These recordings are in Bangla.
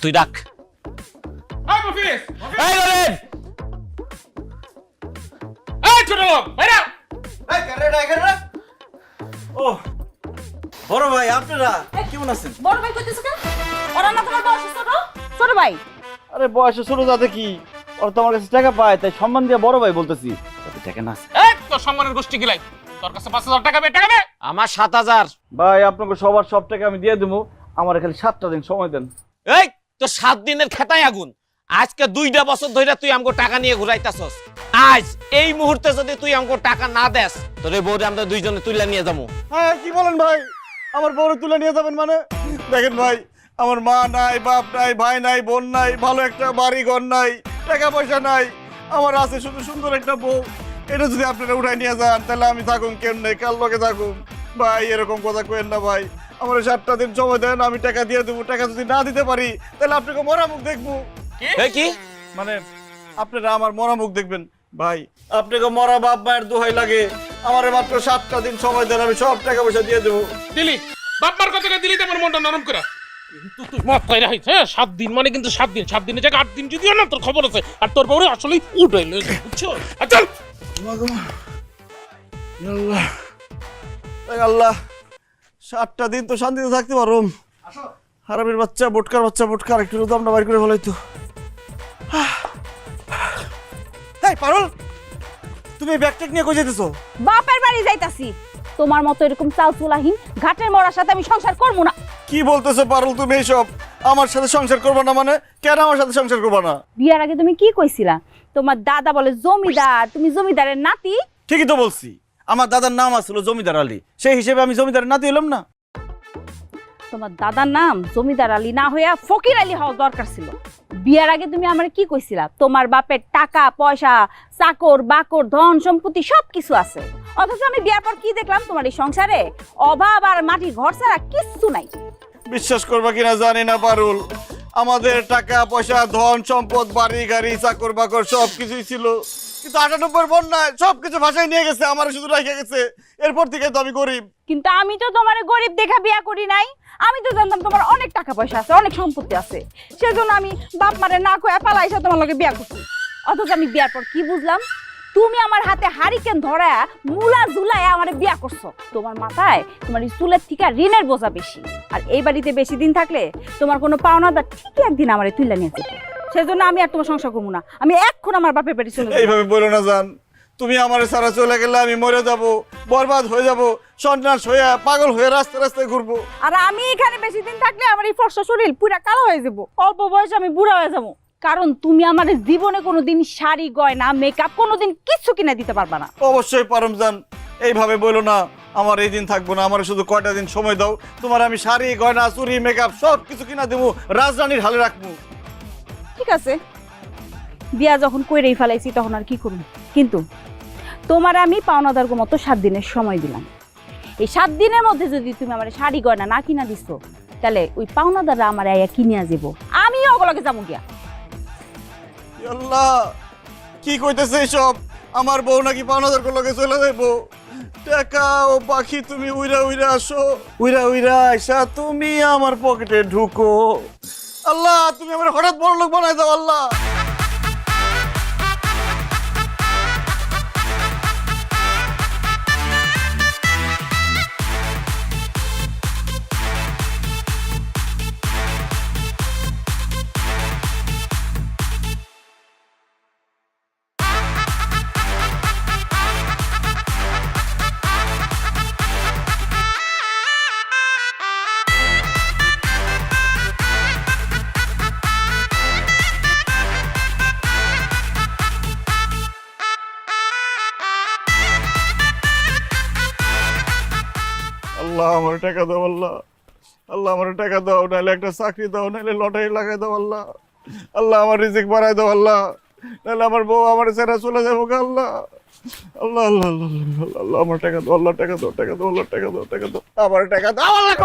তুই ডাক। এই মফিজ, এই নরেন, এই ছোট লোক বাইরে। এই কেরে ও বড় ভাই আপনারা কেমন আছেন? বড় ভাই কইতেছ কেন? ওরা না তোমার বয়স ছোট? ছোট ভাই। আরে বয়সে ছোট যাতে কি, ওর তোমার কাছে টাকা পায় তাই সম্মান দিয়ে বড় ভাই বলতেছি। তাতে টাকা না আছে। এই তোর সম্মানের গোষ্ঠী গিলাই, তোর কাছে 5,000 টাকা বে, টাকা বে। আমার 7,000। ভাই আপনাকে সবার সব টাকা আমি দিয়ে দেবো, আমার খালি 7টা দিন সময় দেন। এই তো 7 দিনের খেতায় আগুন। আজকে 2টা বছর ধরে তুই আমাকে টাকা নিয়ে ঘুরাইতাছস। আজ এই মুহূর্তে যদি তুই আমাকে টাকা না দেস, তোরে বউরে আমরা দুইজনে তুইলা নিয়ে যাবো। হ্যাঁ কি বলেন ভাই, আমার বড় তুলে নিয়ে যাবেন মানে? দেখেন ভাই, আমার মা নাই, বাপ নাই, ভাই নাই, বোন নাই, ভালো একটা বাড়ি ঘর নাই, টাকা পয়সা নাই, আমার আছে শুধু সুন্দর একটা বউ। এটা যদি আপনারা উঠাই নিয়ে যান তাহলে আমি থাকুন কেমনে, কার লগে থাকুন? ভাই এরকম কথা কইেন না ভাই, আমার 7টা দিন সময় দেন, আমি টাকা দিয়ে দেবো। টাকা যদি না দিতে পারি তাহলে আপনাকে মরা মুখ দেখবো। এই কি মানে আপনারা আমার মরা মুখ দেখবেন? ভাই আপনাকে মরা বাপ মায়ের দোহাই লাগে, আমার মাত্র 7টা দিন সময় দেন, আমি সব টাকা পয়সা দিয়ে দেবো। দিলি বাপমার কথাটা দিলি তো আমার মনটা নরম করে। কিন্তু তুই মাফ কইরা হইছ, হ্যাঁ 7 দিন মানে কিন্তু 7 দিন, 7 দিনের জায়গায় 8 দিন যদিও না, তোর খবর আছে। আর তোর বউরে আসলেই উঠাইলে, বুঝছো? আর চল আল্লাহ আল্লাহ, 7টা দিন তো শান্তিতে থাকতে পারো। হারামির বাচ্চা, বোটকার বাচ্চা, বোটকার একটু দামটা বাইর করে ফেলাইতো। এই পারুল, তুমি ব্যাগটেক নিয়ে কই যেতেছো? বাপের বাড়ি যাইতাছি। তোমার মতো এরকম চালচুলাহীন ঘাটের মরার সাথে আমি সংসার করব না। কি বলতেছো পারুল তুমি এইসব? আমার সাথে সংসার করবা না মানে? কেন আমার সাথে সংসার করবা না? বিয়ার আগে তুমি কি কইছিলা? তোমার দাদা বলে জমিদার, তুমি জমিদারের নাতি। ঠিকই তো বলছি, আমার দাদার নাম আসছিল জমিদার আলী, সেই হিসেবে আমি জমিদারের নাতি হলাম না? তোমার দাদার নাম জমিদার আলী না হইয়া ফকির আলী হওয়া দরকার ছিল। বিয়ার আগে তুমি আমারে কি কইছিলা? তোমার বাপের টাকা পয়সা, চাকর বাকর, ধন সম্পত্তি সবকিছু আছে। অথচ আমি বিয়ার পর কি দেখলাম? তোমার এই সংসারে অভাব আর মাটির ঘর ছাড়া কিচ্ছু নাই। বিশ্বাস করবা কিনা জানি না পারুল, আমাদের টাকা পয়সা, ধন সম্পদ, বাড়ি গাড়ি, চাকর বাকর সবকিছুই ছিল, কিন্তু 98 বন্যায় সবকিছু ভাষায় নিয়ে গেছে, আমার শুধু রেখে গেছে। এরপর থেকে তো আমি গরিব। কিন্তু আমি তো তোমারে গরিব দেখা বিয়া করি নাই। আমি তো জানতাম তোমার অনেক টাকা পয়সা আছে, অনেক সম্পত্তি আছে, সেজন্য আমি বাপ মারে না কয়ে পালাইসা তোমার লগে বিয়া করছি। অথচ আমি বিয়ার পর কি বুঝলাম? তুমি আমার হাতে হারিকেন ধরা মুলা ঝুলায় আমারে বিয়া করছো। তোমার মাথায় তোমার এই চুলের থেকে ঋণের বোঝা বেশি। আর এই বাড়িতে বেশি দিন থাকলে তোমার কোনো পাওনাদার ঠিকই একদিন আমারে তুইলা নিয়ে যেত। সেজন্য আমি আর তোমার সংসার করবো না। আমি এখন আমার বাপের বাড়ি চলে যাবো। এইভাবে বলো না জান, তুমি আমার সারা চলে গেলে আমি মরে যাব, বরবাদ হয়ে যাব, সন্ন্যাস হয়ে পাগল হয়ে রাস্তায় রাস্তায় ঘুরবো। আর আমি এখানে বেশি দিন থাকলে আমার এই ফর্সা শরীর পুরা কালো হয়ে যাবো, অল্প বয়সে আমি বুড়া হয়ে যাবো। কারণ তুমি আমার জীবনে কোনোদিন শাড়ি গয়না মেকআপ কোনোদিন কিচ্ছু কিনে দিতে পারবা না। অবশ্যই পারম জান, এইভাবে বলো না, আমার এই দিন থাকবো না, আমার শুধু কয়টা দিন সময় দাও, তোমার আমি শাড়ি গয়না চুরি মেকআপ সব কিছু কিনা দেবো, রাজরানীর হালে রাখবো। ঠিক আছে, বিয়া যখন কইরেই ফেলাইছি তখন আর কি করব। কিন্তু তোমার আমি পাওনাদার মতো 7 দিনের সময় দিলাম। এই 7 দিনের মধ্যে যদি তুমি আমার শাড়ি গয়না না কিনা দিছো, তাহলে ওই পাওনাদাররা আমার আয়া কিনিয়া যাব, আমিও ওগুলোকে যাবো গিয়া। আল্লাহ, কি কইতেছে এইসব? আমার বউ নাকি পাওনাদার লগে চলে যাবো? টাকা ও পাখি তুমি উইরা উইরা আসো, উইরা উইরা আইসা তুমি আমার পকেটে ঢুকো। আল্লাহ, তুমি আমার হঠাৎ বড় লোক বানাই দাও আল্লাহ। আল্লাহ আমার টাকা দাও আল্লাহ, আল্লাহ আমার টাকা দাও, নাহলে একটা চাকরি দাও, নাহলে লটারি লাগাই দাও আল্লাহ। আল্লাহ আমার রিজিক বাড়াই দাও আল্লাহ, নাহলে আমার বউ আমার ছেড়ে চলে যাবো আল্লাহ। আল্লাহ আল্লাহ আল্লাহ আল্লাহ আল্লাহ, আমার টাকা দাও আল্লাহ, টাকা দাও, টাকা দাও আল্লাহ, টাকা দাও, টাকা দাও, আমার টাকা দাও আল্লাহ।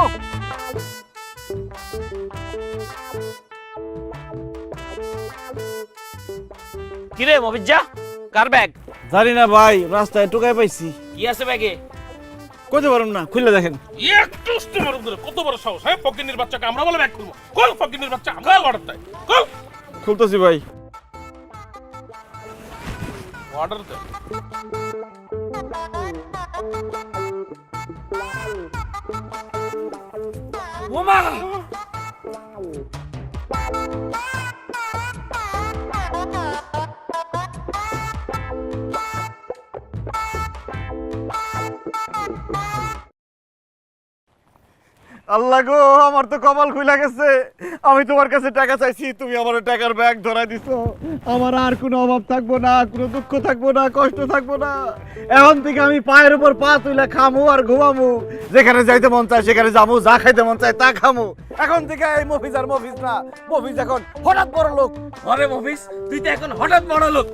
কিরে মবিজ্জা, কার ব্যাগ? জানি না ভাই, রাস্তায় টোকাই পাইছি। কি আছে ব্যাগে? কইতে পারুম না, খুললে দেখেন। একটু তোমার উপরে কত বড় সাহস, হ্যাঁ? ফকিন্নির বাচ্চাকে আমরা বলে ব্যাগ খুলবো? কল ফকিন্নির বাচ্চা, আমরা অর্ডার দেয়, কল খুলতেছি ভাই। অর্ডার দেয়। ওমা আল্লাহ গো, আমার তো কপাল খুইলা গেছে। আমি তোমার কাছে টাকা চাইছি, তুমি আমার টাকার ব্যাগ ধরাই দিছো। আমার আর কোনো অভাব থাকবো না, কোনো দুঃখ থাকবো না, কষ্ট থাকবো না। এখন থেকে আমি পায়ের উপর পা তুইলা খামু আর ঘুমামু, যেখানে যাইতে মন চায় সেখানে যাবো, যা খাইতে মন চায় তা খামু। এখন থেকে এই মফিজ আর মফিজ না, মফিজ এখন হঠাৎ বড় লোক। আরে মফিজ, তুই তো এখন হঠাৎ বড় লোক।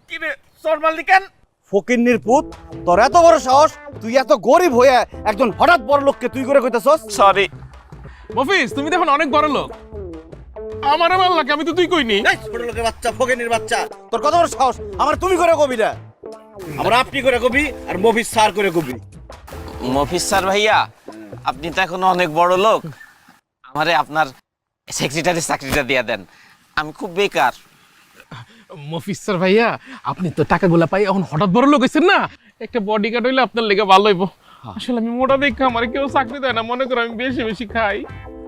কি রে সরমালি কেন? ফকিন্নির পুত, তোর এত বড় সাহস, তুই এত গরিব হয়ে একজন হঠাৎ বড় লোককে তুই করে কইতাছস? সরি মফিজ, তুমি দেখুন অনেক বড় লোক। আমার আমার লাগে, আমি তো তুই কইনি। এই ছোট লোকের বাচ্চা, ফকিন্নির বাচ্চা, তোর কত বড় সাহস? আমার তুমি করে কবি না, আমার আপনি করে কবি আর মফিজ স্যার করে কবি। মফিজ স্যার ভাইয়া, আপনি তো এখন অনেক বড় লোক, আমারে আপনার সেক্রেটারি চাকরিটা দিয়ে দেন, আমি খুব বেকার। মফিজ স্যার ভাইয়া, আপনি তো টাকাগুলা পাই এখন হঠাৎ বড় লোক হইছেন না, একটা বডিগার্ড হইলে আপনার লেগে ভালো হইব। আসলে আমি মোটা দেখে আমার কেউ চাকরি দেয় না, মনে করো আমি বেশি বেশি খাই।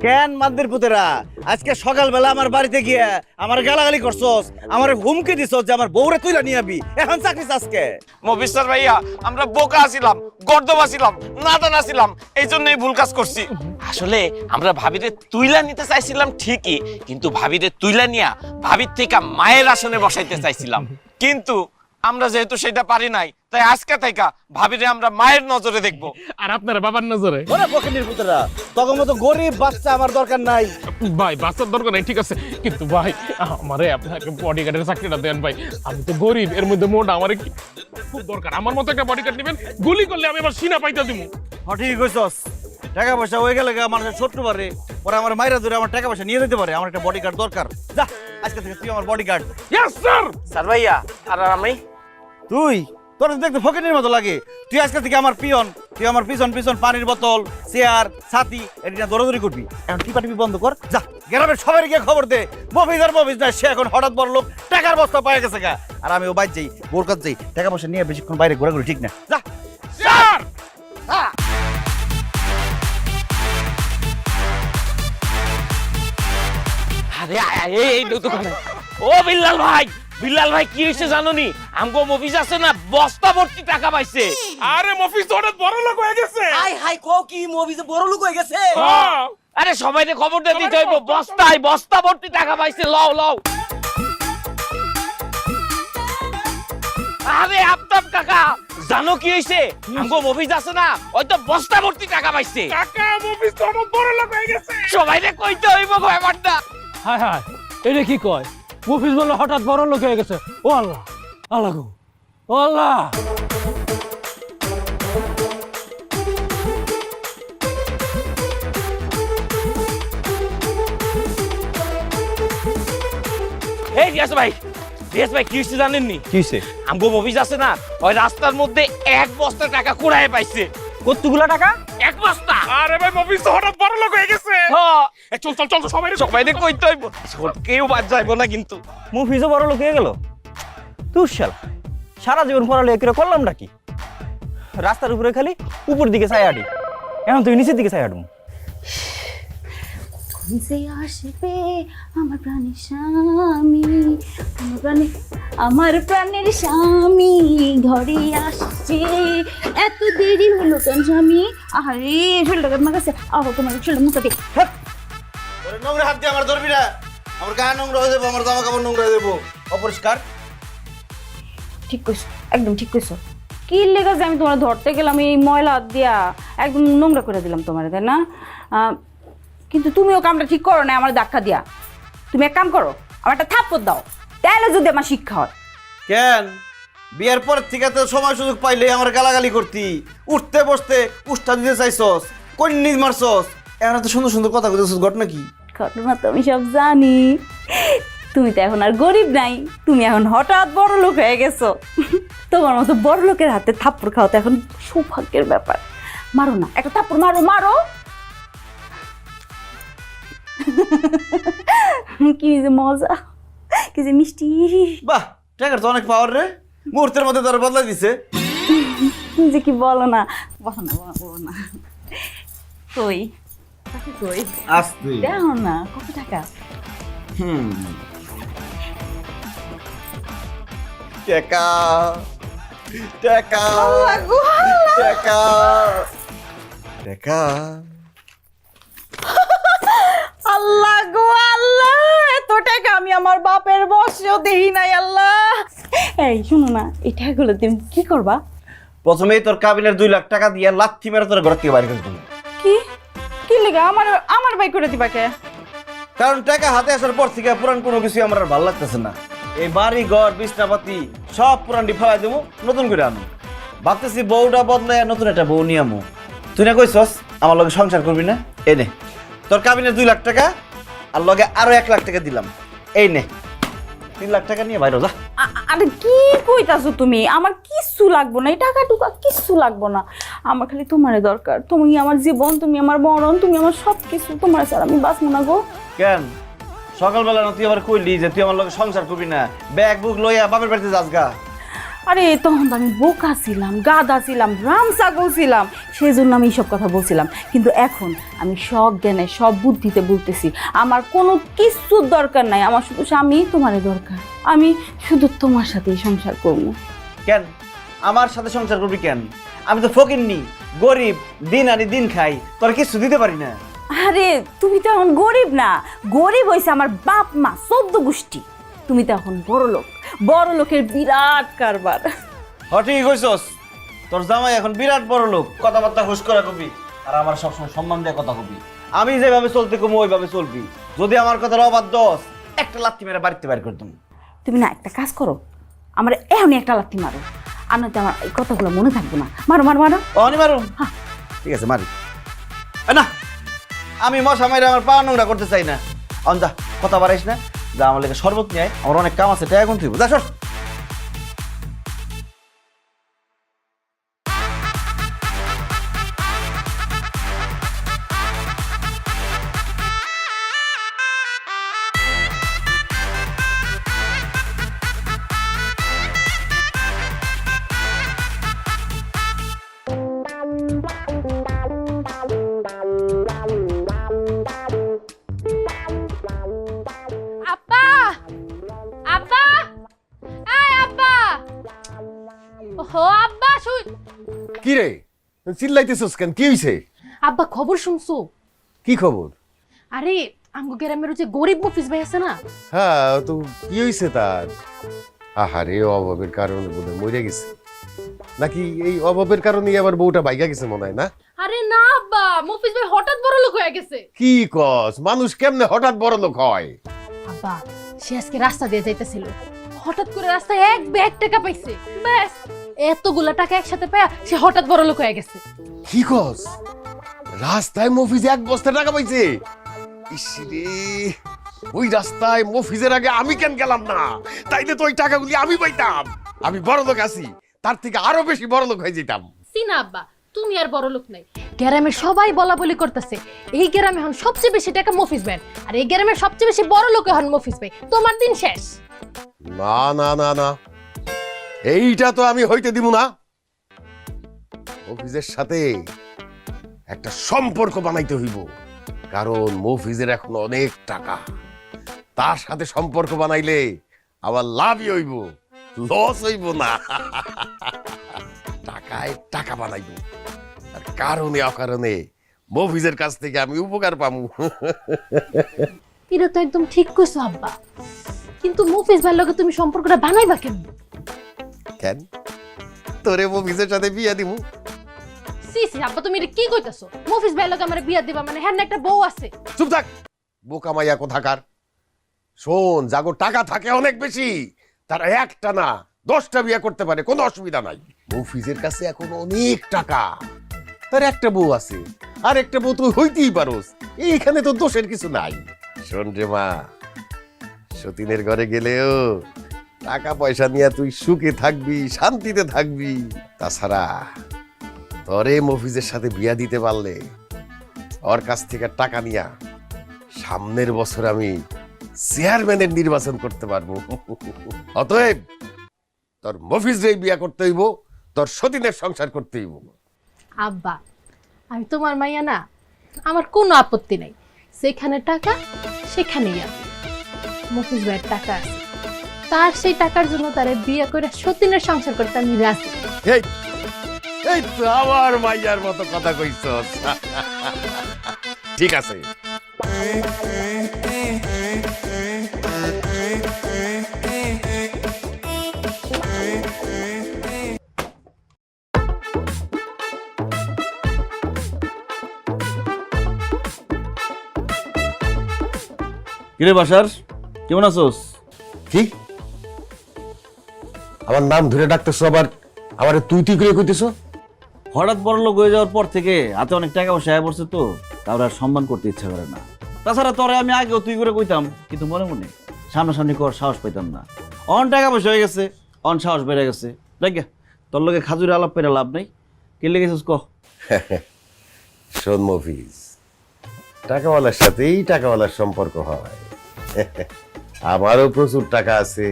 কেন মাদ্দের পুতেরা, আজকে সকালবেলা আমার বাড়িতে গিয়ে আমার গালাগালি করছস, আমার হুমকি দিছস যে আমার বউরে তুইলা নিয়ে আবি, এখন চাকরি আজকে? মফিজ স্যার ভাইয়া, আমরা বোকা আছিলাম, গর্দব আছিলাম, নাদান আছিলাম, এই জন্যই ভুল কাজ করছি। আসলে আমরা ভাবিরে তুইলা নিতে চাইছিলাম ঠিকই, কিন্তু ভাবিরে তুইলা নিয়া ভাবির থেকে মায়ের আসনে বসাইতে চাইছিলাম, কিন্তু আমরা যেহেতু সেটা পারি নাই, তাই আজকে থেকে ভাবিরে আমরা মায়ের নজরে দেখবো। আর আপনার বাবার নজরে? ওরে ফকিন্নির পুতেরা, তখন মতো গরিব বাচ্চা আমার দরকার নাই। ভাই বাচ্চার দরকার নাই ঠিক আছে, কিন্তু ভাই আমারে আপনাকে বডিগার্ডের চাকরিটা দেন ভাই। আমি তো গরিব, এর মধ্যে মোটা, আমার খুব দরকার। আমার মতো একটা বডিগার্ড নেবেন, গুলি করলে আমি আবার সিনা পাইতে দিব। ঠিক কইছস, টাকা পয়সা হয়ে গেলে আমার শত্রু পারে, পরে আমার মাইরা ধরে আমার টাকা পয়সা নিয়ে যেতে পারে। আমার একটা বডিগার্ড দরকার। যা, আজকে থেকে তুই আমার বডিগার্ড। Yes sir. স্যার ভাইয়া, আর আমি? তুই, তোর তো দেখতে ফকিনের মতো লাগে। তুই আজকে থেকে আমার পিয়ন, তুই আমার পিছন পিছন পানির বোতল, চেয়ার, ছাতি এটা দৌড়াদৌড়ি করবি। এখন টিপাটিপি বন্ধ কর, যা গ্রামের সবাই গিয়ে খবর দে মফিজ আর মফিজ না, সে এখন হঠাৎ বড় লোক, টাকার বস্তা পায়ে গেছে গা। আর আমি ও বাইর যাই, বোর কাজ যাই, টাকা পয়সা নিয়ে বেশিক্ষণ বাইরে ঘোরাঘুরি ঠিক না। যা স্যার। আরে এই দোকানে ও বিল্লাল ভাই, বিল্লাল ভাই কি হয়েছে জানো নি? আমগো মফিজ আছে না, বস্তা ভর্তি টাকা পাইছে। আরে মফিজ তো হঠাৎ বড় লোক হয়ে গেছে। হাই হাই কো কি মফিজে বড় লোক হয়ে গেছে? হ্যাঁ। আরে সবাইকে খবরটা দিতে হইব, বস্তায় বস্তা ভর্তি টাকা পাইছে, লও লও। আরে আফতাব কাকা, জানো কি হইছে? আমগো মফিজ আছে না, ওই তো বস্তা ভর্তি টাকা পাইছে। কাকা মফিজ তো হঠাৎ বড় লোক হয়ে গেছে। সবাইকে কইতে হইব ব্যাপারটা। হাই হাই এটা কি কয়? মফিজ বলে হঠাৎ বড় লোক হয়ে গেছে। ও আল্লাহ, আল্লাহ গো, ও আল্লাহ। এই রিয়াজ ভাই, রিয়াজ ভাই কি হইছে জানেননি? কি হইছে? আমগো মফিজ আছে না, ওই রাস্তার মধ্যে এক বস্তা টাকা কুড়ায় পাইছে। কতগুলা টাকা? এক বস্তা। আরে ভাই মফিজ তো হঠাৎ বড় লোক হয়ে গেছে। হ্যাঁ, এ চল চল চল সবাই সবাইকে কইতে হইব, কেউ বাদ যাইবো না কিন্তু। মফিজও বড় লোক হয়ে গেল। তুই শালা সারা জীবন পড়ালে একে করলাম নাকি? রাস্তার উপরে খালি উপর দিকে ছাই হাঁটি, এখন তুই নিচের দিকে ছাই হাঁটবো। যে আসবে আমার প্রাণের স্বামী, আমার প্রাণের স্বামী ঘরে আসছে। এত দেরি হলো কেন স্বামী? আরে শরীরটা আমার কাছে, আহ তোমার শরীরটা মুখে দিই। ওরে নোংরা হাত দিয়ে আমার ধরবি না, আমার গা নোংরা হয়ে যাবো, আমার জামা কাপড় নোংরা হয়ে যাবো, অপরিষ্কার। ঠিক কইছো, একদম ঠিক কইছো। কি লেগে যে আমি তোমার ধরতে গেলাম, এই ময়লা হাত দিয়া একদম নোংরা করে দিলাম তোমার, তাই না? কিন্তু তুমিও কামটা ঠিক করো না আমার ধাক্কা দিয়া। তুমি এক কাম করো, আমার একটা থাপ্পড় দাও, তাহলে যদি আমার শিক্ষা হয়। কেন বিয়ের পর থেকে তো সময় সুযোগ পাইলে আমার গালাগালি করতি, উঠতে বসতে উষ্ঠা দিতে চাইছস, কন্নি মারছস, এখন তো সুন্দর সুন্দর কথা কইতেছস, ঘটনা কি? ঘটনা তো আমি সব জানি। তুমি তো এখন আর গরিব নাই, তুমি এখন হঠাৎ বড় লোক হয়ে গেছো। তোমার মতো বড় লোকের হাতে থাপ্পড় খাওয়া তো এখন সৌভাগ্যের ব্যাপার। মারো না, একটা থাপ্পড় মারো মারো। কি যে মজা, কি যে মিষ্টি। বাহ, টাকার তো অনেক পাওয়ার রে, মুহূর্তের মধ্যে তারা বদলাই দিছে। তুমি যে কি বলো না, বলো না বলো না। কই টাকা কই? আস্তে দেখো না কত টাকা। টাকা টাকা টাকা টাকা। আল্লাহ গো আল্লাহ, এত টাকা আমি আমার বাপের বসেও দেখি নাই আল্লাহ। এই শুনো না, এই টাকাগুলো তুমি কি করবা? প্রথমেই তোর কাবিনের 2 লাখ টাকা দিয়ে লাথি মেরে তোর ঘর থেকে বাইরে করে দিবি। কি কি লেগে আমার আমার বাই করে দিবা কে? কারণ টাকা হাতে আসার পর থেকে পুরান কোনো কিছু আমার আর ভালো লাগতেছে না। এই বাড়ি ঘর বিছনাপাতি সব পুরানটি ফেলাই দেবো, নতুন করে আনবো। ভাবতেছি বউটা বদলায় নতুন একটা বউ নিয়ে আমো। তুই না কইছস আমার লগে সংসার করবি না? এই নে তোর কাবিনের 2 লাখ টাকা, আর লগে আরো 1 লাখ টাকা দিলাম। এই নে 3 লাখ টাকা নিয়ে বাইরে যা। আরে কি কইতাছো তুমি? আমার কিচ্ছু লাগবো না, এই টাকা টুকা কিচ্ছু লাগবো না। আমার খালি তোমারে দরকার। তুমি আমার জীবন, তুমি আমার মরণ, তুমি আমার সব কিছু। তোমার ছাড়া আমি বাঁচবো না গো। কেন সকালবেলা না তুই আবার কইলি যে তুই আমার লগে সংসার করবি না, ব্যাগ বুক লইয়া বাপের বাড়িতে যাস গা? আরে তখন তো আমি বোকা ছিলাম, গাধা ছিলাম, রাম ছাগল ছিলাম, সেই জন্য আমি এইসব কথা বলছিলাম। কিন্তু এখন আমি সব জ্ঞানে সব বুদ্ধিতে বলতেছি, আমার কোনো কিছুর দরকার নাই। আমার শুধু স্বামী তোমারই দরকার। আমি শুধু তোমার সাথেই সংসার করবো। কেন আমার সাথে সংসার করবি কেন? আমি তো ফকিন্নি, গরিব, দিন আনি দিন খাই, তোর কিছু দিতে পারি না। আরে তুমি তো এখন গরিব না, গরিব হয়েছে আমার বাপ মা 14 গোষ্ঠী। তুমি তো এখন বড় লোক, বড় লোকের বিরাট কারবার। ঠিকই কইছস, তোর জামাই এখন বিরাট বড় লোক, কথাবার্তা হুশ করে কবি, আর আমার সবসময় সম্মান দিয়ে কথা কবি। আমি যেভাবে চলতে কমু ওইভাবে চলবি। যদি আমার কথার অবাধ্য হস, একটা লাথি মেরে বাড়িতে বাইর করে দেবো। তুমি না একটা কাজ করো, আমার এখনই একটা লাথি মারো, আর নয়তো আমার এই কথাগুলো মনে থাকবো না। মারো মারো মারো। অনি মারুন, ঠিক আছে মারি। না আমি মশা মাইরে আমার পা নোংরা করতে চাই না। অঞ্জা কথা বাড়াইস না, যা আমার লেগে শরবত নিয়ে আয়, আমার অনেক কাম আছে, টাকা এখন তুই যা সর। আব্বা আব্বা এই আব্বা ওহো আব্বা শুই কি রে চিল্লাইতেছস কেন? কি হইছে? আব্বা খবর শুনছো? কি খবর? আরে আমগো গ্রামের যে গরিব মফিজ ভাই আছে না, হ্যাঁ তো কি হইছে তার? আহারে অভাবের কারণে বোধহয় মরে গেছে নাকি? এই অভাবের কারণেই আবার বউটা বাইগা গেছে মনে হয় না? আরে না আব্বা, মফিজ ভাই হঠাৎ বড় লোক হয়ে গেছে। কি কস? মানুষ কেমনে হঠাৎ বড় লোক হয়? আব্বা সে আজকে রাস্তা দিয়ে যাইতেছিল, হঠাৎ করে রাস্তায় 1 ব্যাগ টাকা পাইছে, ব্যাস এতগুলা টাকা একসাথে পায়া সে হঠাৎ বড় লোক হয়ে গেছে। কি কস? রাস্তায় মফিজ 1 বস্তা টাকা পাইছে? ইসরে, ওই রাস্তায় মফিজের আগে আমি কেন গেলাম না? তাইলে তো ওই টাকাগুলি আমি পাইতাম। আমি বড় লোক আছি, তার থেকে আরো বেশি বড় লোক হয়ে যেতাম। সিনা আব্বা তুমি আর বড় লোক নাই, গ্রামের সবাই বলা বলি করতেছে এই গ্রামে এখন সবচেয়ে বেশি টাকা মফিজ ভাই, আর এই গ্রামের সবচেয়ে বেশি বড় লোক এখন মফিজ ভাই। তোমার দিন শেষ। না না না না, এইটা তো আমি হইতে দিব না। মফিজের সাথে একটা সম্পর্ক বানাইতে হইব, কারণ মফিজের এখন অনেক টাকা। তার সাথে সম্পর্ক বানাইলে আবার লাভই হইব, লস হইব না। টাকায় টাকা বানাইব, আর কারণে অকারণে মফিজের কাছ থেকে আমি উপকার পামু। এটা তো একদম ঠিক কইছো আব্বা, কিন্তু মফিজ ভাইয়ের লগে তুমি সম্পর্কটা বানাইবা কেমন? কেন তোরে মফিজের সাথে বিয়া দিমু? সি সি আব্বা তুমি এটা কি কইতাছো? মফিজ ভাইয়ের লগে আমার বিয়া দিবা মানে হ্যাঁ না একটা বউ আছে? চুপ থাক বোকা মাইয়া কোথাকার। শোন, যাগো টাকা থাকে অনেক বেশি, তারা একটা না 10টা বিয়ে করতে পারে, কোনো অসুবিধা নাই। মফিজের কাছে এখন অনেক টাকা, তার একটা বউ আছে, আর একটা বউ তুই হইতেই পারোস, এইখানে তো দোষের কিছু নাই। শোন রে মা, সতীনের ঘরে গেলেও টাকা পয়সা নিয়ে তুই সুখে থাকবি, শান্তিতে থাকবি। তাছাড়া তরে মফিজের সাথে বিয়া দিতে পারলে ওর কাছ থেকে টাকা নিয়া সামনের বছর আমি চেয়ারম্যানের নির্বাচন করতে পারবো। অতএব তোর মফিজরেই বিয়া করতে হইব, তোর সতীনের সংসার করতে হইব। আব্বা, আমি তোমার মাইয়া না, আমার কোনো আপত্তি নাই। যেখানে টাকা সেখানেই আমি। মফিজ ভাইয়ের টাকা আছে, তার সেই টাকার জন্য তারে বিয়ে করে সতীনের সংসার করতে আমি রাজি। এই এই তো আমার মাইয়ার মতো কথা কইছস। ঠিক আছে, কিরে বাসার, কেমন আছোস? কি আমার নাম ধরে ডাকতেছো, আবার আমার তুই তুই করে কইতেছো? হঠাৎ বড় লোক হয়ে যাওয়ার পর থেকে হাতে অনেক টাকা পয়সা আয় পড়ছে, তো কারোর আর সম্মান করতে ইচ্ছা করে না। তাছাড়া তোরে আমি আগেও তুই করে কইতাম, কিন্তু মনে মনে সামনাসামনি কর সাহস পাইতাম না। অন টাকা পয়সা হয়ে গেছে, অন সাহস বেড়ে গেছে। দেখ তোর লোকে খাজুরে আলাপ পেরে লাভ নাই। কে লেগেছিস ক? শোন মফিজ, টাকাওয়ালার সাথেই টাকাওয়ালার সম্পর্ক হয়। আমারও প্রচুর টাকা আছে,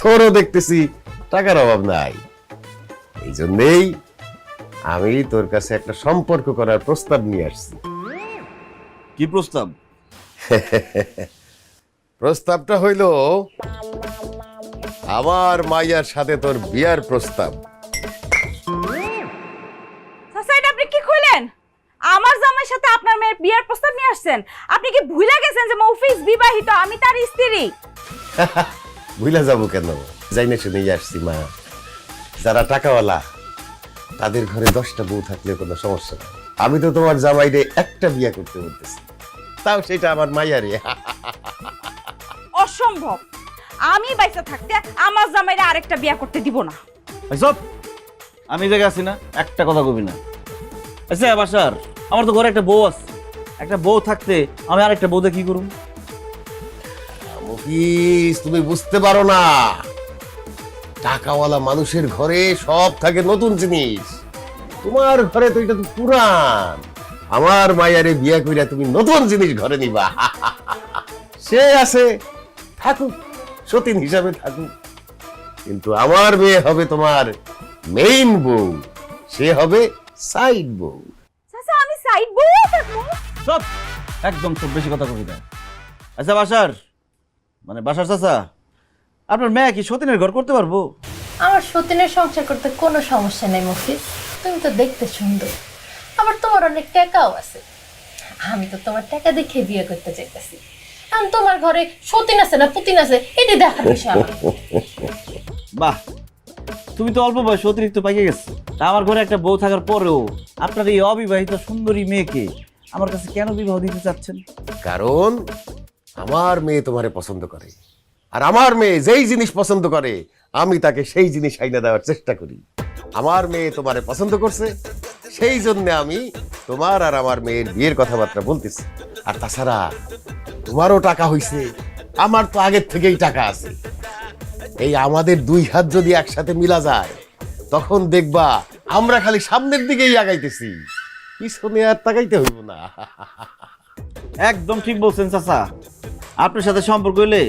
তোরও দেখতেছি টাকার অভাব নাই। এই জন্যেই আমি তোর কাছে একটা সম্পর্ক করার প্রস্তাব নিয়ে আসছি। কি প্রস্তাব? প্রস্তাবটা হইল আমার মাইয়ার সাথে তোর বিয়ার প্রস্তাব। চাচা, এটা আপনি কি কইলেন? আমার জামাইয়ের সাথে আপনার মেয়ের বিয়ার প্রস্তাব নিয়ে আসছেন? আপনি কি ভুলে গেছেন যে মফিজ বিবাহিত, আমি তার স্ত্রী? ভুলে যাবো কেন, যাই না শুনেই আসছি মা। যারা টাকাওয়ালা তাদের ঘরে 10টা বউ থাকলে কোনো সমস্যা নেই। আমি তো তোমার জামাইরে একটা বিয়া করতে বলতেছি, তাও সেটা আমার মাইয়ারে। অসম্ভব, আমি বাইসা থাকতে আমার জামাইরে আরেকটা বিয়া করতে দিব না। সব আমি জায়গা আছি না, একটা কথা কবি না। আচ্ছা বাসার, আমার তো ঘরে একটা বউ আছে, একটা বউ থাকতে আমি আরেকটা বউতে কি করুম? মফিজ, তুমি বুঝতে পারো না, টাকাওয়ালা মানুষের ঘরে সব থাকে নতুন জিনিস। তোমার ঘরে তো এটা তো পুরান। আমার মায়ারে বিয়া কইরা তুমি নতুন জিনিস ঘরে নিবা। সে আছে, থাকুক, সতীন হিসাবে থাকুক, কিন্তু আমার মেয়ে হবে তোমার মেইন বউ, সে হবে সাইড বউ। চাচা, আমি সাইড বউ থাকবো? সব একদম খুব বেশি কথা কবি না। আচ্ছা বাসার, মানে বাসার চাচা, আপনার মেয়ে কি সতীনের ঘর করতে পারবো? আমার সতীনের সংসার করতে কোনো সমস্যা নেই মফিজ। তুমি তো দেখতে সুন্দর, আবার তোমার অনেক টাকাও আছে। আমি তো তোমার টাকা দেখে বিয়ে করতে চাইতেছি। আমি তোমার ঘরে সতীন আছে না পুতিন আছে এটি দেখার বিষয় আমার। বাহ, তুমি তো অল্প বয়স অতিরিক্ত পাইয়ে গেছো। তা আমার ঘরে একটা বউ থাকার পরেও আপনার এই অবিবাহিত সুন্দরী মেয়েকে আমার কাছে কেন বিবাহ দিতে চাচ্ছেন? কারণ আমার মেয়ে তোমারে পছন্দ করে, আর আমার মেয়ে যেই জিনিস পছন্দ করে আমি তাকে সেই জিনিস আইনা দেওয়ার চেষ্টা করি। আমার মেয়ে তোমারে পছন্দ করছে, সেই জন্য আমি তোমার আর আমার মেয়ের বিয়ের কথাবার্তা বলতেছি। আর তাছাড়া তোমারও টাকা হইছে, আমার তো আগের থেকেই টাকা আছে। এই আমাদের 2 হাত যদি একসাথে মিলা যায়, তখন দেখবা আমরা খালি সামনের দিকেই আগাইতেছি, পিছনে আর তাকাইতে হইব না। একদম ঠিক বলছেন চাচা, আপনার সাথে সম্পর্ক হইলে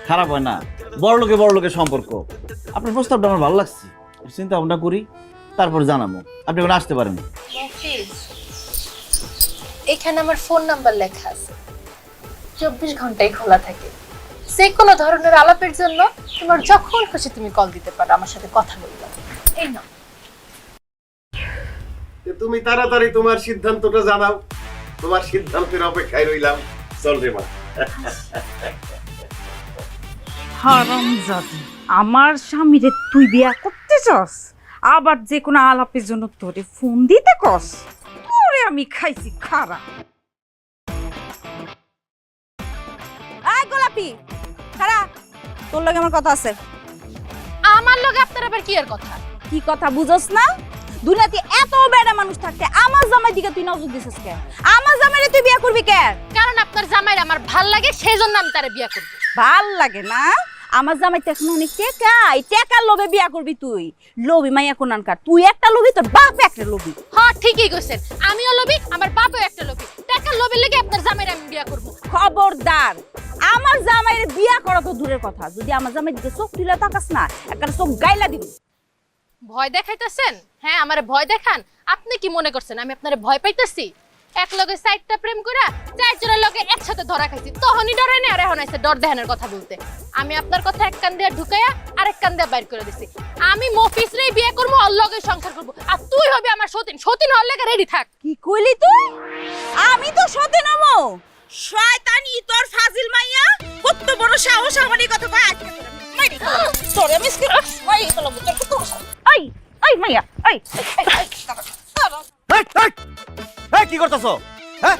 খারাপ হয় না, বড় লোকের সম্পর্ক। আপনার প্রস্তাবটা আমার ভালো লাগছে, চিন্তা ভাবনা করি, তারপর জানাবো। আপনি এখন আসতে পারেন। মফিজ, এখানে আমার ফোন নাম্বার লেখা আছে, 24 ঘন্টাই খোলা থাকে। যে কোনো ধরনের আলাপের জন্য তোমার যখন খুশি তুমি কল দিতে পারো, আমার সাথে কথা বলতে। এই নাও। তুমি তাড়াতাড়ি তোমার সিদ্ধান্তটা জানাও, তোমার সিদ্ধান্তের অপেক্ষায় রইলাম। চল রে মা। হারামজাদি, আমার স্বামীরে তুই বিয়া করতে চাস, আবার যে কোনো আলাপের জন্য তোরে ফোন দিতে কস? তোরে আমি খাইছি খারাপ। এই গোলাপি, খারা, তোর লগে আমার কথা আছে। আমার লগে আপনার আবার কি এর কথা? কি কথা বুঝছ না? দুনিয়াতে এত বেড়া মানুষ থাকতে আমার জামাই দিকে তুই নজর দিছিস কেন? আমার জামাইরে তুই বিয়া করবি কেন? কারণ আপনার জামাইর আমার ভাল লাগে, সেই জন্য আমি তারে বিয়ে করব। ভাল লাগে না? আমার জামাই তো এখন অনেক টেকা, এই টেকার লোভে বিয়া করবি তুই? লোভী মাইয়া কোনানকার, তুই একটা লোভী, তোর বাপ একটা লোভী। হ্যাঁ ঠিকই কইছেন, আমিও লোভী, আমার বাপও একটা লোভী। টাকার লোভের লেগে আপনার জামাইরে আমি বিয়া করব। খবরদার, আমার জামাইয়ের বিয়া করা তো দূরের কথা, যদি আমার জামাই দিকে চোখ তুলে তাকাস না, একটা চোখ গাইলা দিবি। ভয় দেখাইতেছেন? হ্যাঁ আমারে ভয় দেখান। আপনি কি মনে করছেন আমি আপনারে ভয় পাইতেছি? এক লগে সাইডটা প্রেম কইরা চারজনের লগে একসাথে ধরা খাইছি, তখনই ডরাই না। আর এখন আইছে ডর দেখানোর কথা বলতে। আমি আপনার কথা এক কান দিয়ে ঢুকাইয়া আরেক কান দিয়ে বাইর করে দিছি। আমি মফিজরেই বিয়ে করবো, ওর লগে সংসার করবো, আর তুই হবি আমার সতীন। সতীন হওয়ার লেগে রেডি থাক। কি কইলি তুই? আমি তো সতে নমো শয়তানি তোর ফাজিল মাইয়া, কত বড় সাহস আমার এই কথা কয়। আজকে মাইরি তোরে মিসকে মাই কলম তোর কত সাহস। এই এই মাইয়া এই কি করতেছো? হ্যাঁ,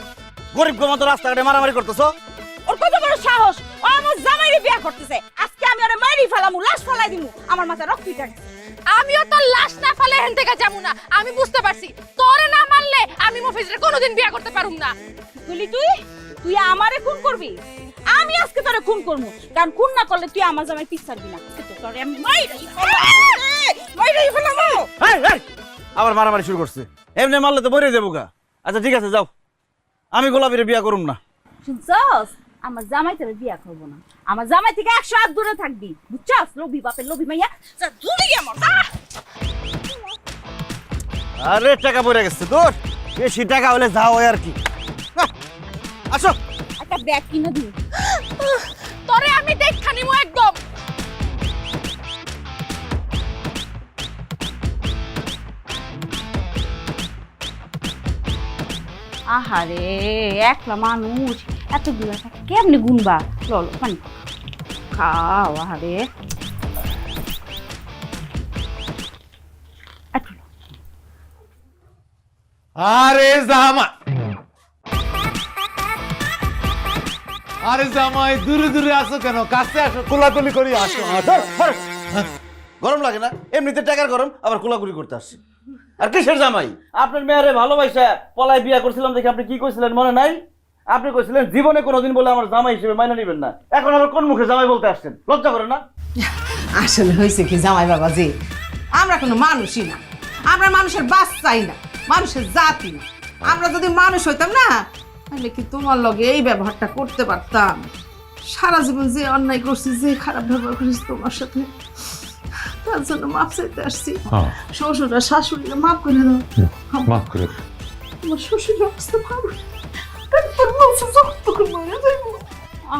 গরিব গোমাতো রাস্তাঘাটে মারামারি করতেছো? ওর কত বড় সাহস, ও আমার জামাইরে বিয়া করতেছে। আজকে আমি ওরে মারি ফেলামু, লাশ ফেলাই দিমু, আমার মাথায় রক্ত উঠে গেছে। আমিও তোর লাশ না ফেলে হেন থেকে যাবো না। আমি বুঝতে পারছি তোরে না মারলে আমি মফিজরে কোনোদিন বিয়ে করতে পারুম না। বলি তুই তুই আমারে খুন করবি? আমি আজকে তোরে খুন করবো, কারণ খুন না করলে তুই আমার জামাই পিছ ছাড়বি না। তোরে আমি মাইরাই ফেলামু। আবার মারামারি শুরু করছে। এমনি মারলে তো বইরে দেবো গা। আচ্ছা ঠিক আছে, যাও, আমি গোলাপিরে বিয়া করুম না। শুনছস, আমার জামাই তোরে বিয়া করবো না। আমার জামাই থেকে 100 হাত দূরে থাকবি, বুঝছস? লোভী বাপের লোভী মাইয়া, যা দূরে গিয়ে মর। আরে টাকা পড়ে গেছে তোর, বেশি টাকা হলে যাও আর কি। আসো, একটা ব্যাগ কিনে দিই। তোরে আমি দেখা নিমু একদম। আহারে, একলা মানুষ এতগুলো টাকা কেমনে গুনবা? ললো পানি খাও। আহারে আরে জামাই, আরে জামাই, দূরে দূরে আসো কেন? কাছে আসো, কোলাকুলি করি আসো। গরম লাগে না? এমনিতে টাকার গরম, আবার কোলাকুলি করতে আসছি। আর কিসের জামাই? আপনার মেয়েরে ভালোবাসা পলায় বিয়া করছিলাম দেখে আপনি কি কইছিলেন মনে নাই? আপনি কইছিলেন জীবনে কোনোদিন বলে আমার জামাই হিসেবে মাইনা নিবেন না। এখন আবার কোন মুখে জামাই বলতে আসছেন? লজ্জা করে না? আসলে হয়েছে কি জামাই বাবাজি, আমরা কোনো মানুষই না, আমরা মানুষের বাচ্চাই না, মানুষের জাতি না। আমরা যদি মানুষ হইতাম না, তাহলে কি তোমার লগে এই ব্যবহারটা করতে পারতাম? সারা জীবন যে অন্যায় করছি, যে খারাপ ব্যবহার করেছি তোমার সাথে, তার জন্য মাপ চাইতে আসছি। শ্বশুর আর শাশুড়িকে মাপ করে দাও। মাফ করে দাও। তোমার শ্বশুরের অবস্থা ভালো, তারপর বলছো যত করে মারা যাইবো।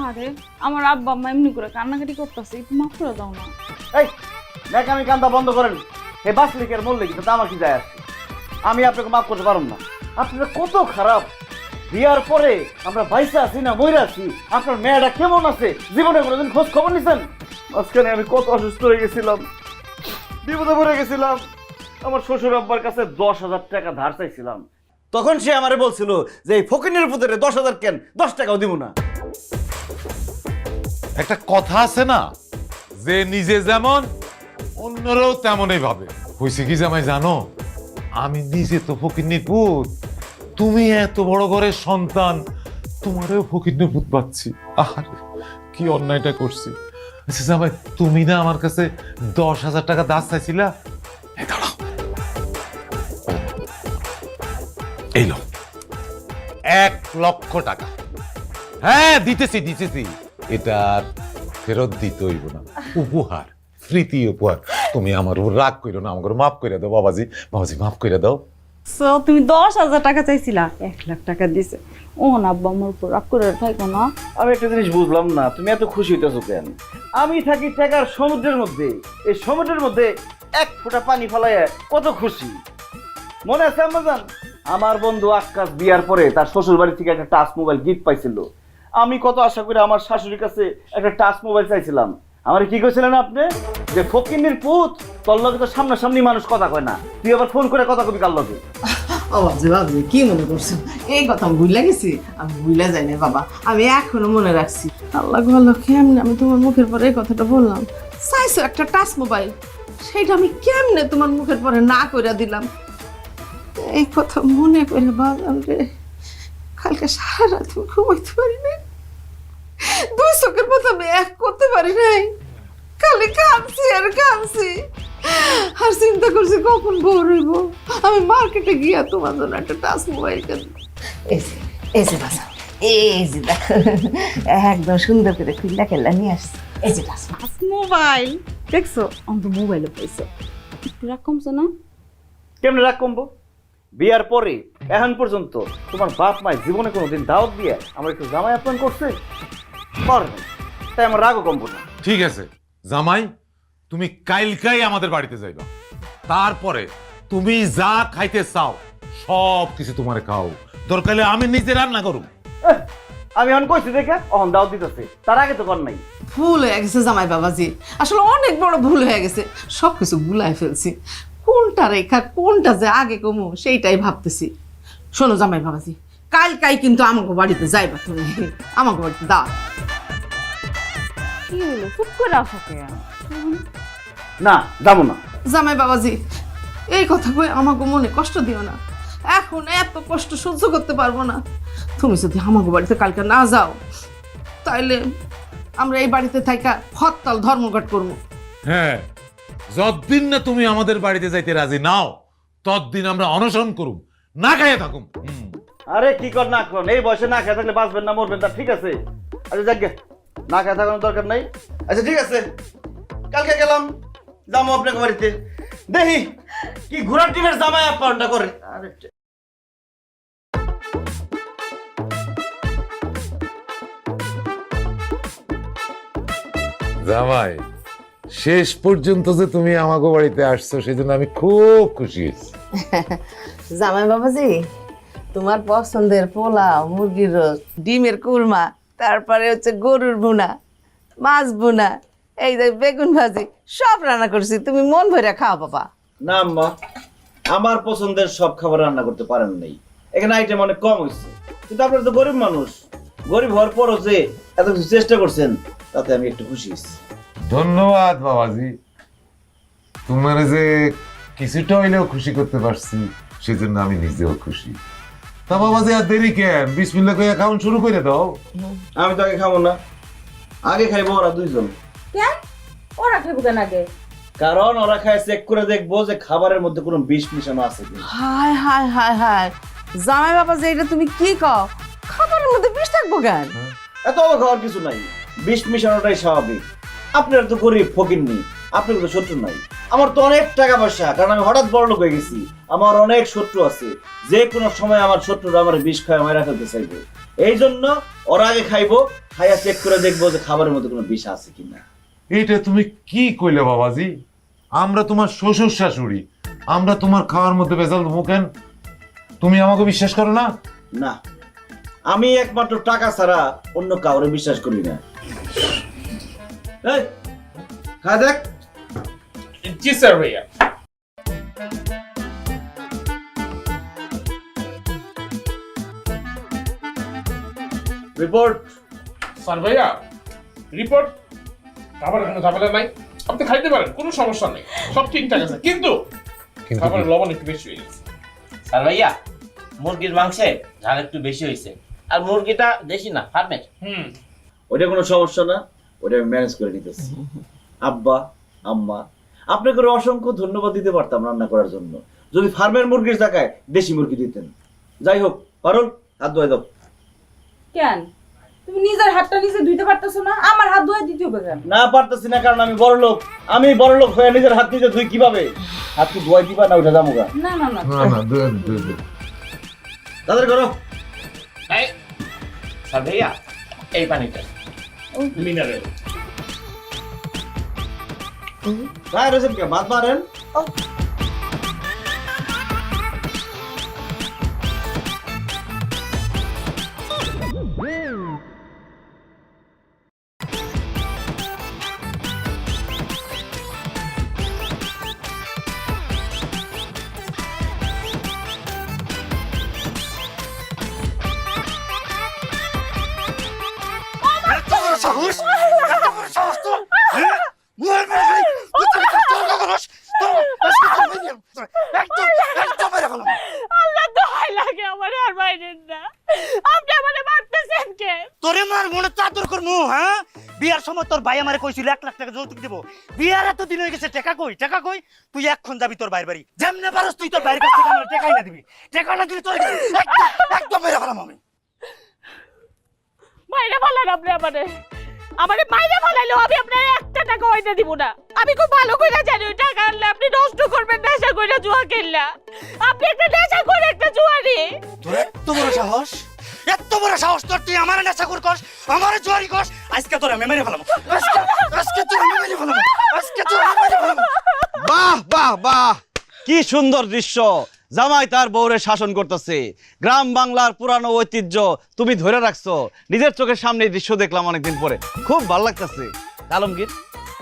আরে আমার আব্বা আম্মা এমনি করে কান্নাকাটি করতেছে, একটু মাফ করে দাও না। এই ন্যাকামি কান্দা বন্ধ করেন। হে বাসলিকের মূল্য কি তা আমার কি যায় আসছে? আমি আপনাকে মাফ করতে পারব না। আপনারা কত খারাপ। বিয়ার পরে আমরা বাইসা আছি না মইরা আছি, আপনার মেয়েটা কেমন আছে জীবনে কোনোদিন খোঁজ খবর নিছেন? মাঝখানে আমি কত অসুস্থ হয়ে গেছিলাম, বিপদে পড়ে গেছিলাম। আমার শ্বশুর আব্বার কাছে 10,000 টাকা ধার চাইছিলাম, তখন সে আমারে বলছিল যে এই ফকিনের পুত্রে 10,000 কেন, 10 টাকাও দিব না। একটা কথা আছে না, যে নিজে যেমন অন্যরাও তেমনই ভাবে। হয়েছে কি জামাই জানো, আমি নিজে তো ফকিন্নির পুত, তুমি এত বড় ঘরের সন্তান, তোমারও ফকিন্নির পুত পাচ্ছি। আরে কি অন্যায়টা করছি। আচ্ছা জামাই, তুমি না আমার কাছে 10,000 টাকা দাস চাইছিলা? এই দাঁড়াও, এই লো 1,00,000 টাকা। হ্যাঁ দিতেছি দিতেছি, এটা আর ফেরত দিতে হইব না, উপহার, স্মৃতি উপহার। তুমি আমার উপর রাগ করো না, আমাকে মাফ করে দাও বাবাজি। বাবাজি মাফ করে দাও। সো তুমি 10,000 টাকা চাইছিলা, 1,00,000 টাকা দিছে। ও না আব্বা আমার উপর রাগ করে থাকো না। আমি একটা জিনিস বুঝলাম না, তুমি এত খুশি হইতেছো কেন? আমি থাকি টাকার সমুদ্রের মধ্যে, এই সমুদ্রের মধ্যে 1 ফোঁটা পানি ফেলাইয়া কত খুশি। মনে আছে আম্মাজান, আমার বন্ধু আকাশ বিয়ার পরে তার শ্বশুর বাড়ি থেকে একটা টাচ মোবাইল গিফট পাইছিল। আমি কত আশা করে আমার শাশুড়ির কাছে একটা টাচ মোবাইল চাইছিলাম। আমার কি কইছিলেন আপনি? যে ফকিন্নির পুত, তোর লগে তো সামনাসামনি মানুষ কথা কয় না, তুই আবার ফোন করে কথা কবি কার লগে? ও বাবজি বাবজি, কি মনে করছো? এই কথা আমি ভুলে গেছি? আমি ভুলে যাই না বাবা, আমি এখনো মনে রাখছি। আল্লাহ ভালো, কেমনে আমি তোমার মুখের পরে এই কথাটা বললাম? চাইছো একটা টাচ মোবাইল, সেইটা আমি কেমনে তোমার মুখের পরে না কইরা দিলাম? এই কথা মনে করে বাজান রে, কালকে সারা রাত আমি ঘুমাইতে পারি না। 2 চোখের মতো আমি এক করতে পারি নাই, খালি কাঁদছি আর কাঁদছি। আর চিন্তা করছি কখন ভোর হইব, আমি মার্কেটে গিয়া তোমার জন্য একটা টাচ মোবাইল কিনব। এই যে বাসা, এই যে দেখো, একদম সুন্দর করে খুললা খেলা নিয়ে আসছি। এই যে টাচ মোবাইল দেখছো, অন্ত মোবাইলে পাইছো, একটু রাগ কমছে না? কেমনে রাগ কমবো? বিয়ার পরে এখন পর্যন্ত তোমার বাপ মায় জীবনে কোনোদিন দাওয়াত দিয়ে আমার একটু জামাই আপ্যায়ন করছে? করে নাই। তাই আমার রাগও কমবো না। ঠিক আছে জামাই, তুমি কাইলকাই আমাদের বাড়িতে যাইবা, তারপরে তুমি যা খাইতে চাও সব কিছু তোমারে খাও, দরকার হলে আমি নিজে রান্না করুম। আমি এখন কইছি দেখে অহন দাওয়াত দিতেছে, তার আগে তো কর নাই। ভুল হয়ে গেছে জামাই বাবাজি, আসলে অনেক বড় ভুল হয়ে গেছে, সব কিছু ভুলাই ফেলছি। কোনটা রেখা কোনটা যে আগে কমু সেইটাই ভাবতেছি। শোনো জামাই বাবাজি, কাই কিন্তু আমাকে বাড়িতে যাইবা, তুমি আমাকে বাড়িতে দাও। কি হলো, চুপ করে আসো কেন? না যাবো না। জামাই বাবাজি, এই কথা কই আমাকে মনে কষ্ট দিও না, এখন এত কষ্ট সহ্য করতে পারবো না। তুমি যদি আমাকে বাড়িতে কালকে না যাও, তাইলে আমরা এই বাড়িতে থাকা হরতাল ধর্মঘট করবো। হ্যাঁ, যতদিন না তুমি আমাদের বাড়িতে যাইতে রাজি নাও, ততদিন আমরা অনশন করুম, না খাইয়ে থাকুম। আরে কি কর না কর, এই বয়সে না খেয়ে থাকলে বাঁচবেন না মরবেন, তা ঠিক আছে। আচ্ছা যাক গে, না খেয়ে থাকার দরকার নাই। আচ্ছা ঠিক আছে, কালকে গেলাম, যাবো আপনার বাড়িতে, দেখি কি ঘোড়ার টিমের জামাই আপ্যায়নটা করে। আরে জামাই, শেষ পর্যন্ত যে তুমি আমাকে বাড়িতে আসছো সেজন্য আমি খুব খুশি হয়েছি। জামাই বাবাজি, তোমার পছন্দের পোলাও, মুরগির রোস্ট, ডিমের কুরমা, তারপরে হচ্ছে গরুর ভুনা, মাছ ভুনা, এই যে বেগুন ভাজি, সব রান্না করছি, তুমি মন ভরে খাও বাবা। না আম্মা, আমার পছন্দের সব খাবার রান্না করতে পারেন নাই, এখানে আইটেম অনেক কম হয়েছে, কিন্তু আপনারা তো গরিব মানুষ, গরিব হওয়ার পরও যে এত কিছু চেষ্টা করছেন তাতে আমি একটু খুশি হয়েছি। ধন্যবাদ বাবাজি, তোমার যে কিছুটা হইলেও খুশি করতে পারছি সেজন্য আমি নিজেও খুশি। তা বাবাজি আর দেরি কেন, বিসমিল্লাহ কইয়া খাওন শুরু করে দাও। আমি তো আগে খাবো না, আগে খাইবো ওরা দুইজন। কেন ওরা খাবো কেন আগে? কারণ ওরা খায় চেক করে দেখবো যে খাবারের মধ্যে কোনো বিষ মিশানো আছে কিনা। হায় হায় হায় হায়, জামাই বাবাজি এটা তুমি কি কও? খাবারের মধ্যে বিষ থাকবো কেন? এত অবাক হওয়ার কিছু নাই, বিষ মিশানোটাই স্বাভাবিক। আপনার তো গরিব ফকিরনি, আপনার তো শত্রু নাই। আমার তো অনেক টাকা পয়সা, কারণ আমি হঠাৎ বড় লোক হয়ে গেছি, আমার অনেক শত্রু আছে, যে কোনো সময় আমার শত্রুরা আমার বিষ খায় মারা ফেলতে চাইবে। এই জন্য ওরা আগে খাইবো, খাইয়া চেক করে দেখবো যে খাবারের মধ্যে কোনো বিষ আছে কিনা। এইটা তুমি কি কইলে বাবাজি? আমরা তোমার শ্বশুর শাশুড়ি, আমরা তোমার খাওয়ার মধ্যে ভেজাল দেবো কেন? তুমি আমাকে বিশ্বাস করো না? না, আমি একমাত্র টাকা ছাড়া অন্য কাউরে বিশ্বাস করি না। এই, খা দেখ। জি স্যার ভাইয়া। রিপোর্ট। স্যার ভাইয়া, রিপোর্ট খাবার কোনো ঝামেলা নাই, আপনি খাইতে পারেন, কোনো সমস্যা নেই, সব ঠিকঠাক আছে, কিন্তু খাবারের লবণ একটু বেশি হয়ে গেছে। স্যার ভাইয়া, মুরগির মাংসে ঝাল একটু বেশি হয়েছে, আর মুরগিটা দেশি না, ফার্মের। ওইটা কোনো সমস্যা না, ওটা আমি ম্যানেজ করে নিতেছি। আব্বা, আম্মা, আপনাকে অসংখ্য ধন্যবাদ দিতে পারতাম রান্না করার জন্য, যদি ফার্মের মুরগির জায়গায় দেশি মুরগি দিতেন। যাই হোক, পারুল হাত ধুয়ে দাও। কেন তুমি নিজের হাতটা নিজে ধুইতে পারতেছো না? আমার হাত ধুয়ে দিতে হবে কেন? না পারতেছি না, কারণ আমি বড় লোক, হয়ে নিজের হাত নিজে ধুই কিভাবে? হাত কি ধোয়াই দিবা না ওটা জামুগা? না না না, না না, তাদের করো। এই, স্যার ভাইয়া, এই পানিটা মিনারেল। গায়ে রয়েছেন কে? ভাত মারেন। আল্লাহ দোহাই লাগে আমারে আর বাইরেন না, আপনি আমারে মারতেছেন কেন? তোরে মার মনে চাদর করমু, হ্যাঁ? বিয়ার সময় তোর ভাই আমারে কইছিল 1 লাখ টাকা যৌতুক দেব। বিয়ার এত দিন হয়ে গেছে, টাকা কই? টাকা কই? তুই এখন যাবি তোর ভাইয়ের বাড়ি, যেমনে পারস তুই তোর ভাইয়ের কাছ থেকে আমার টাকাই না দিবি। টাকা না দিলে তোর একদম মেরে ফেলাম আমি। মাইরা ফেলান আপনি আমারে মাইরা ফেলাইলেও আমি আপনার 1 টাকা হইতে দিব না। আমি খুব ভালো করে জানি ওই টাকা আনলে আপনি নষ্ট করবেন নেশা করে জুয়া খেললা। আপনি একটা নেশা করে একটা জুয়ারি। তোর এত বড় সাহস, এত বড় সাহস তোর, তুই আমার নেশাখোর কস, আমার জুয়ারি কস। আজকে তোর আমি মেরে ফেলাম, আজকে তোর আমি মেরে ফেলাম, আজকে তোর আমি মেরে ফেলাম। বাহ বাহ বাহ, কি সুন্দর দৃশ্য। জামাই তার বউরে শাসন করতেছে। গ্রাম বাংলার পুরানো ঐতিহ্য তুমি ধরে রাখছো। নিজের চোখের সামনে এই দৃশ্য দেখলাম অনেকদিন পরে, খুব ভালো লাগতেছে। আলমগীর,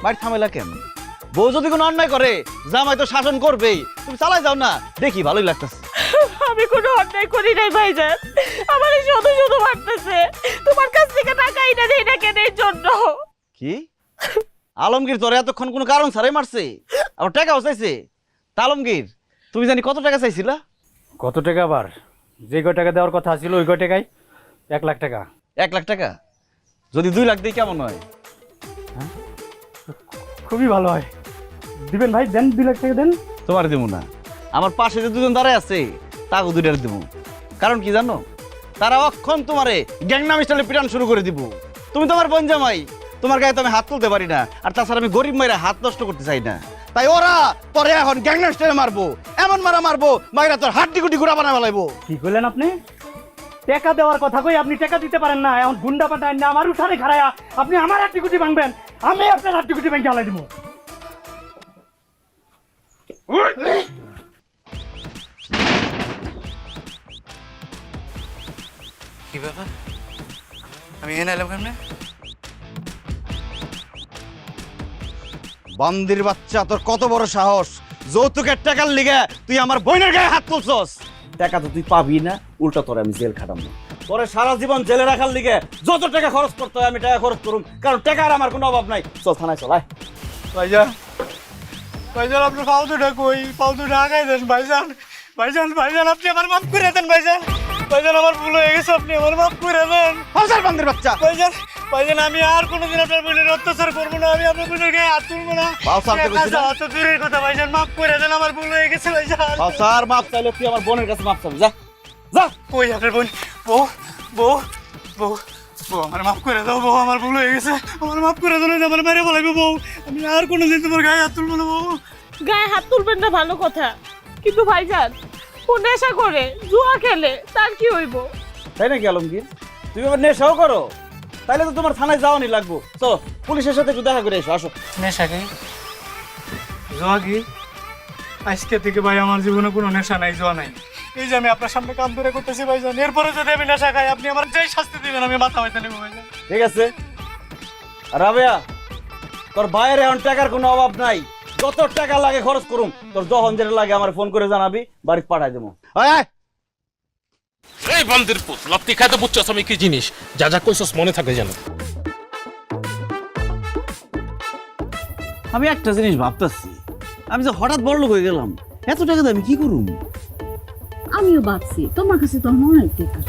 বাড়ি থামেলা কেন? বউ যদি কোনো অন্যায় করে জামাই তো শাসন করবেই, তুমি চালাই যাও না, দেখি ভালোই লাগতেছে। আমি কোনো অন্যায় করি নাই ভাইজান, আমার শুধু শুধু মারতেছে। তোমার কাছ থেকে টাকা এনে দেই না কেন এর জন্য? কি আলমগীর তোরে এতক্ষণ কোনো কারণ ছাড়াই মারছে, আবার টাকাও চাইছে? তা আলমগীর, তুমি জানি কত টাকা চাইছিলা? কত টাকা আবার? যে কয় টাকা দেওয়ার কথা ছিল ওই কয় টাকায় 1 লাখ টাকা। 1 লাখ টাকা? যদি 2 লাখ দিই কেমন হয়? খুবই ভালো হয়, দিবেন ভাই, দেন 2 লাখ টাকা দেন। তোমার দিব না, আমার পাশে যে দুজন দাঁড়ায় আছে তাকে 2 টাকা দিব। কারণ কি জানো? তারা অক্ষণ তোমারে গ্যাংনাম স্টাইলে পিটান শুরু করে দিব। তুমি তোমার বোন জামাই, তোমার গায়ে তো আমি হাত তুলতে পারি না, আর তাছাড়া আমি গরিব মায়েরা হাত নষ্ট করতে চাই না। তাই ওরা তোরে এখন গ্যাংনাম স্টাইলে মারবো, এমন মারা মারবো মায়েরা তোর হাড্ডি গুটি গুড়া বানায় ফেলাইবো। কি করলেন আপনি? টাকা দেওয়ার কথা কই আপনি টাকা দিতে পারেন না, এখন গুন্ডা পাঠায় না আমার উঠানে খাড়ায়া আপনি আমার হাড্ডি গুটি ভাঙবেন, আমি আপনার হাড্ডি গুটি ভেঙে জ্বালাই দিব। কি ব্যাপার, আমি এনে এলাম কেমনে? বান্দির বাচ্চা, তোর কত বড় সাহস! যৌতুকের টাকার লিগে তুই আমার বোনের গায়ে হাত তুলছস। টাকা তো তুই পাবি না, উল্টা তোরে আমি জেল খাটাবো। তোরে সারা জীবন জেলে রাখার লিগে যত টাকা খরচ করতে হয় আমি টাকা খরচ করুম, কারণ টাকার আমার কোনো অভাব নাই। চল থানায় চল। ভাইজান, ভাইজান আপনার পাও দুটা কই? পাও দুটা আগাই দেন ভাইজান। ভাইজান, ভাইজান আপনি আমার মাফ করে দেন ভাইজান। ভাইজান আমার ভুল হয়ে গেছে, আপনি আমার মাফ করে দেন। হাজার বান্দির বাচ্চা! ভাইজান, ভাইজান আমি আর কোনোদিন আপনার বোনের অত্যাচার করবো না, আমি আপনার বোনের গায়ে হাত তুলবো না। পাও ছাড়তে বলছি না? অত দূরের কথা ভাইজান, মাফ করে দেন, আমার ভুল হয়ে গেছে ভাইজান। স্যার মাপ চাইলে তুই আমার বোনের কাছে মাপ চাবি, যা যা। কই আপনার বোন? বউ, বউ, বউ, বউ আমার মাফ করে দাও বউ, আমার ভুল হয়ে গেছে, আমার মাফ করে দাও, আমার মেরে বলাইবো বউ, আমি আর কোনোদিন তোমার গায়ে হাত তুলবো না বউ। গায়ে হাত তুলবেন না ভালো কথা, কিন্তু ভাইজান ও নেশা করে জুয়া খেলে, তার কি হইব? তাই নাকি আলমগীর? তুমি আবার নেশাও করো? তাইলে তো তোমার থানায় যাওয়ানি লাগবো। চলো পুলিশের সাথে একটু দেখা করে এসো, আসো। নেশা কি? জোয়া কি? আজকে থেকে ভাই আমার জীবনে কোনো নেশা নাই, জোয়া নাই। এই যে আমি আপনার সামনে কাম করে করতেছি ভাইজান, এরপরে যদি আমি নেশা খাই আপনি আমার যেই শাস্তি দিবেন আমি মাথা হইতে নেবো ভাইজান। ঠিক আছে। আর রাবেয়া, তোর ভাইয়ের এখন টাকার কোনো অভাব নাই, যত টাকা লাগে খরচ করুম, তোর যখন যেটা লাগে আমার ফোন করে জানাবি, বাড়িতে পাঠাই দেবো। এই বান্দির পুত, লাত্তি খাইতে বুঝছস আমি কি জিনিস, যা যা কইছস মনে থাকে যেন। আমি একটা জিনিস ভাবতেছি, আমি যে হঠাৎ বড়লোক হয়ে গেলাম, এত টাকা দিয়ে আমি কি করুম? আমিও ভাবছি তোমার কাছে তো অনেক টাকা,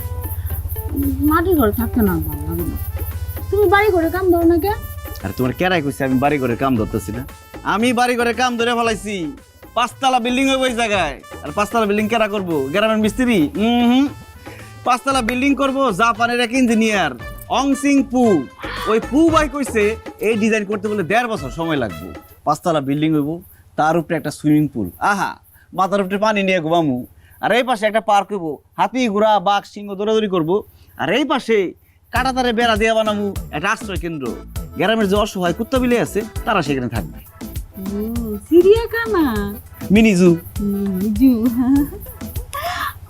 মাটি ঘরে থাকতে না ভালো লাগে না। তুমি বাড়ি ঘরে কাম দাও না কে? আর তোমার কেরাই কইছে আমি বাড়ি ঘরে কাম ধরতেছি না? আমি বাড়ি ঘরে কাম ধরে ফেলাইছি। 5 তলা বিল্ডিং হইব ওই জায়গায়, আর 5 তলা বিল্ডিং কেরা করবো? গ্রামের মিস্ত্রি? 5 তলা বিল্ডিং করবো জাপানের এক ইঞ্জিনিয়ার অং সিং পু। ওই পু ভাই কইছে এই ডিজাইন করতে বলে 1.5 বছর সময় লাগবে। 5 তলা বিল্ডিং হইব, তার উপরে একটা সুইমিং পুল, আহা মাথার উপরে পানি নিয়ে ঘুমামু। আর এই পাশে একটা পার্ক হইব, হাতি ঘোড়া বাঘ সিংহ দৌড়াদৌড়ি করবো। আর এই পাশে কাটাতারে বেড়া দিয়ে বানামু একটা আশ্রয় কেন্দ্র। গ্রামের যে অসহায় কুত্তা বিলে আছে তারা সেখানে থাকবে। চিড়িয়াখানা, মিনি জু।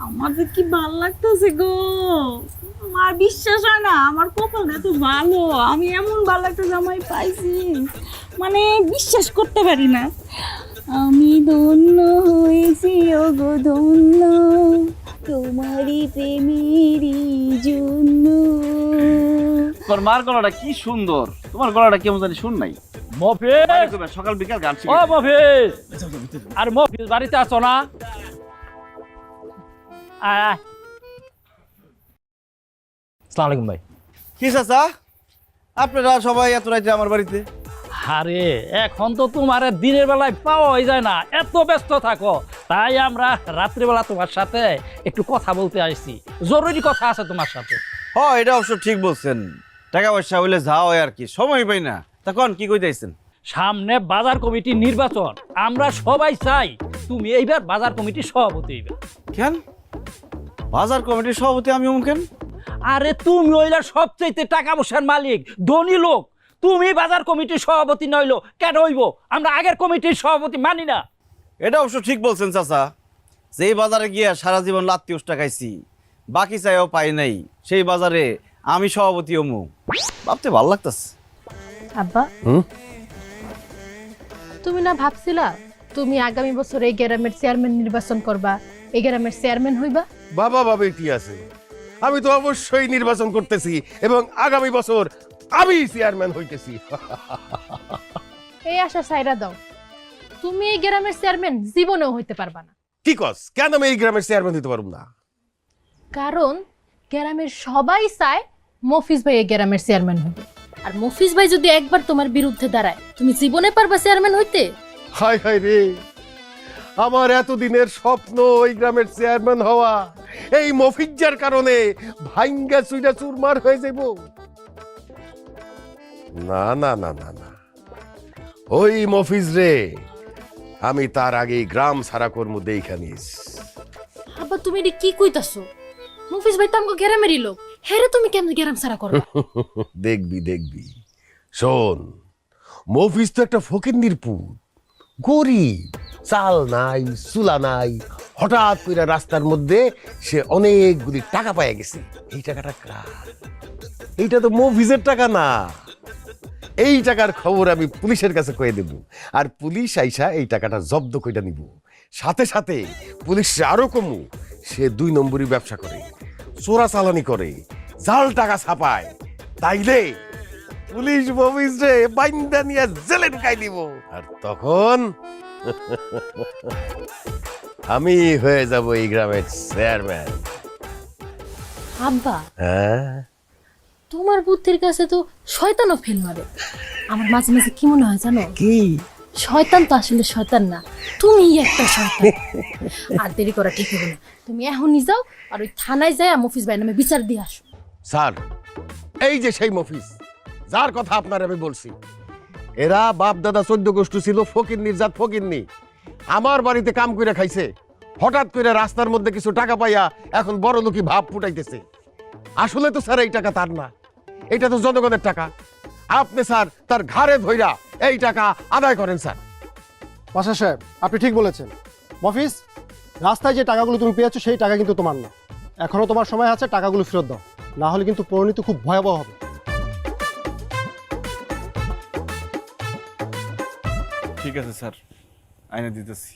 আমার যে কি ভাল লাগতেছে গো, আমার বিশ্বাস হয় না আমার কপাল এত ভালো, আমি এমন ভালো একটা জামাই পাইছি, মানে বিশ্বাস করতে পারি না। আমি ধন্য হয়েছি ও গো ধন্য, তোমারই প্রেমেরই জন্য। তোর মার গলাটা কি সুন্দর, তোমার গলাটা কেমন জানি শুন নাই। মফিজ, সকাল বিকাল গান ও শিখে। মফিজ, আর মফিজ বাড়িতে আছো না? আয় আয়। আসসালামু আলাইকুম ভাই। কি চাচা, আপনারা সবাই এত রাইতে আমার বাড়িতে? আরে এখন তো তোমার দিনের বেলায় পাওয়াই যায় না, এত ব্যস্ত থাকো, তাই আমরা রাত্রিবেলা তোমার সাথে একটু কথা বলতে আসছি, জরুরি কথা আছে তোমার সাথে। এটা অবশ্য ঠিক বলছেন, টাকা পয়সা হইলে যাও আর কি, সময় পাই না। তখন কি কইতেছেন? সামনে বাজার কমিটির নির্বাচন, আমরা সবাই চাই তুমি এইবার বাজার কমিটির সভাপতি হইবে। কেন বাজার কমিটির সভাপতি আমি কেন? আরে তুমি হইলে সবচেয়ে টাকা পয়সার মালিক, ধনী লোক, তুমি বাজার কমিটির সভাপতি নইলো কেন হইব? আমরা আগের কমিটির সভাপতি মানি না। এটা অবশ্য ঠিক বলছেন চাচা, যেই বাজারে গিয়া সারা জীবন লাত্তি উষ্টা খাইছি, বাকি চাইও পাই নাই, সেই বাজারে আমি সভাপতি হমু, ভাবতে ভালো লাগতেছে। আব্বা, তুমি না ভাবছিলা তুমি আগামী বছর এই গ্রামের চেয়ারম্যান নির্বাচন করবা, এই গ্রামের চেয়ারম্যান হইবা? বাবা বাবা কি আছে, আমি তো অবশ্যই নির্বাচন করতেছি এবং আগামী বছর আমি চেয়ারম্যান হইতেছি। এই আশা সাইরা দাও, তুমি এই গ্রামের চেয়ারম্যান জীবনেও হইতে পারবা না। কি কস, কেন আমি এই গ্রামের চেয়ারম্যান হইতে পারবো না? কারণ গ্রামের সবাই চায় মফিজ ভাই এই গ্রামের চেয়ারম্যান হবে, আর মফিজ ভাই যদি একবার তোমার বিরুদ্ধে দাঁড়ায়, তুমি জীবনে পারবা চেয়ারম্যান হইতে? হায় হায় রে, আমার এতদিনের স্বপ্ন ওই গ্রামের চেয়ারম্যান হওয়া এই মফিজ্জার কারণে ভাঙ্গা চুইরা চুরমার হয়ে যাব। না না না না না, ওই মফিজ রে আমি তার আগে গ্রাম সারা কর্ম দেখা নিস। আব্বা, তুমি এটা কি কইতাছো? মফিজ ভাই তো আমগো গ্রামেরই লোক, হেরে তুমি কেমন গ্রাম সারা করবা? দেখবি দেখবি, শোন, মফিজ তো একটা ফকিন্নির পুত, গরিব, চাল নাই চুলা নাই, হঠাৎ করে রাস্তার মধ্যে সে অনেকগুলি টাকা পাইয়া গেছে। এই টাকাটা কার? এইটা তো মফিজের টাকা না। এই টাকার খবর আমি পুলিশের কাছে কয়ে দেব, আর পুলিশ আইসা এই টাকাটা জব্দ কইরা নিব। সাথে সাথে পুলিশ আরো কমু, সে 2 নম্বরই ব্যবসা করে, চোরা চালানি করে, জাল টাকা ছাপায়। তাইলে পুলিশ মফিজ রে বাইন্দা নিয়ে জেলে ঢুকাই দিব, আর তখন আমি হয়ে যাব এই গ্রামের চেয়ারম্যান। আব্বা, হ্যাঁ, তোমার বুদ্ধির কাছে তো শয়তানও ফেল মারে। আমার মাঝে মাঝে কি মনে হয় জানো? কি? শয়তান তো আসলে শয়তান না, তুমিই একটা শয়তান। আর দেরি করা ঠিক হবে না, তুমি এখনই যাও আর ওই থানায় যায় মফিজ ভাই নামে বিচার দিয়ে আসো। স্যার, এই যে সেই মফিজ যার কথা আপনার আমি বলছি, এরা বাপ দাদা 14 গোষ্ঠী ছিল ফকিন্নির জাত ফকিন্নি। আমার বাড়িতে কাম করে খাইছে, হঠাৎ করে রাস্তার মধ্যে কিছু টাকা পাইয়া এখন বড় লোকই ভাব ফুটাইতেছে। আসলে তো স্যার এই টাকা তার না, এটা তো জনগণের টাকা। আপনি স্যার তার ঘাড়ে ধইরা এই টাকা আদায় করেন স্যার। বাসা সাহেব, আপনি ঠিক বলেছেন। মফিজ, রাস্তায় যে টাকাগুলো তুমি পেয়েছো সেই টাকা কিন্তু তোমার না, এখনো তোমার সময় আছে, টাকাগুলো ফেরত দাও, না হলে কিন্তু পরিণতি খুব ভয়াবহ হবে। ঠিক আছে স্যার, আইনে দিতেছি।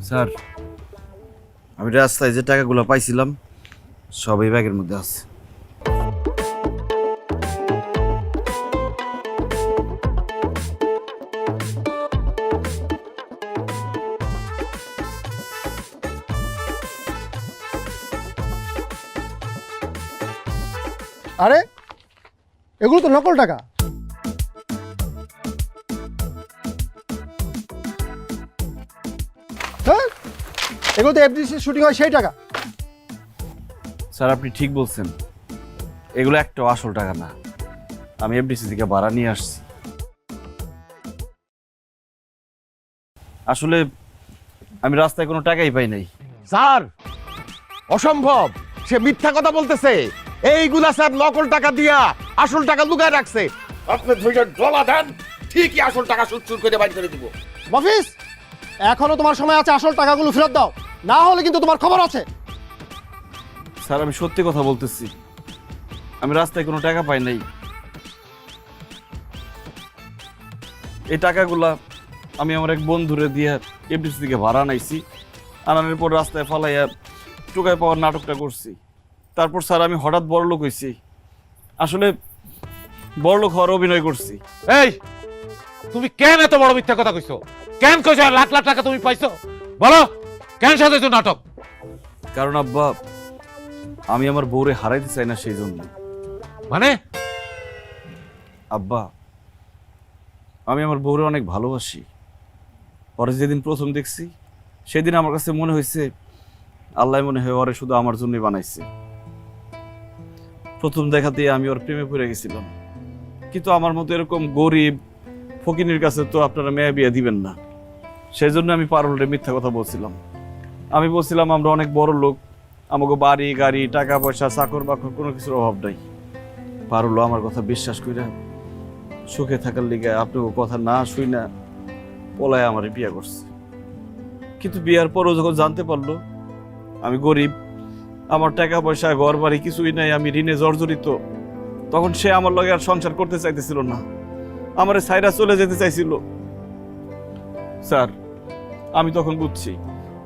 স্যার, আমি রাস্তায় যে টাকাগুলো পাইছিলাম সব এই ব্যাগের মধ্যে আছে। আরে এগুলো তো নকল টাকা। হ্যাঁ, এগুলো তো এফডিসি শুটিং হয় সেই টাকা। স্যার, আপনি ঠিক বলছেন, এগুলো একটা আসল টাকা না, আমি এফডিসি থেকে ভাড়া নিয়ে আসছি। আসলে আমি রাস্তায় কোনো টাকাই পাই নাই। স্যার, অসম্ভব, সে মিথ্যা কথা বলতেছে। এইগুলা স্যার নকল টাকা দিয়া আসল টাকা লুকায় রাখছে। আপনি ধৈর্য ডলা দেন, ঠিকই আসল টাকা সুদ করে বাইর করে দিব। মফিজ, এখনো তোমার সময় আছে, আসল টাকাগুলো ফেরত দাও, না হলে কিন্তু তোমার খবর আছে। স্যার, আমি সত্যি কথা বলতেছি, আমি রাস্তায় কোনো টাকা পাই নাই। এই টাকাগুলা আমি আমার এক বন্ধুরে দিয়ে এফডিসি থেকে ভাড়া নাইছি, আনানোর পর রাস্তায় ফালাইয়া টোকায় পাওয়ার নাটকটা করছি। তারপর স্যার আমি হঠাৎ বড়লোক হইছি। আসলে বড়লোক হওয়ার অভিনয় করছি। এই তুমি কেন এত বড় মিথ্যা কথা কইছো? কেন কইছো লাখ লাখ টাকা তুমি পাইছো? বলো কেন সাজাইছো নাটক? কারণ আব্বা, আমি আমার বউরে হারাইতে চাই না, সেই জন্য। মানে আব্বা, আমি আমার বউরে অনেক ভালোবাসি। পরে যেদিন প্রথম দেখছি সেদিন আমার কাছে মনে হয়েছে আল্লাহ মনে হয় ওরে শুধু আমার জন্যই বানাইছে। প্রথম দেখাতেই আমি ওর প্রেমে পড়ে গেছিলাম। কিন্তু আমার মতো এরকম গরিব ফকিনীর কাছে তো আপনারা মেয়ে বিয়ে দিবেন না। সেই জন্য আমি পারুলরে মিথ্যা কথা বলছিলাম। আমি বলছিলাম আমরা অনেক বড় লোক, আমাকে বাড়ি গাড়ি টাকা পয়সা চাকর বাকর কোনো কিছুর অভাব নাই। পারুলও আমার কথা বিশ্বাস কইরা সুখে থাকার লিগে আপনাকে কথা না শুই না পলায় আমার বিয়ে করছে। কিন্তু বিয়ার পরও যখন জানতে পারলো আমি গরিব, আমার টাকা পয়সা ঘর বাড়ি কিছুই নাই, আমি ঋণে জর্জরিত, তখন সে আমার লগে আর সংসার করতে চাইতেছিল না, আমার সাইরা চলে যেতে চাইছিল। স্যার, আমি তখন বুঝছি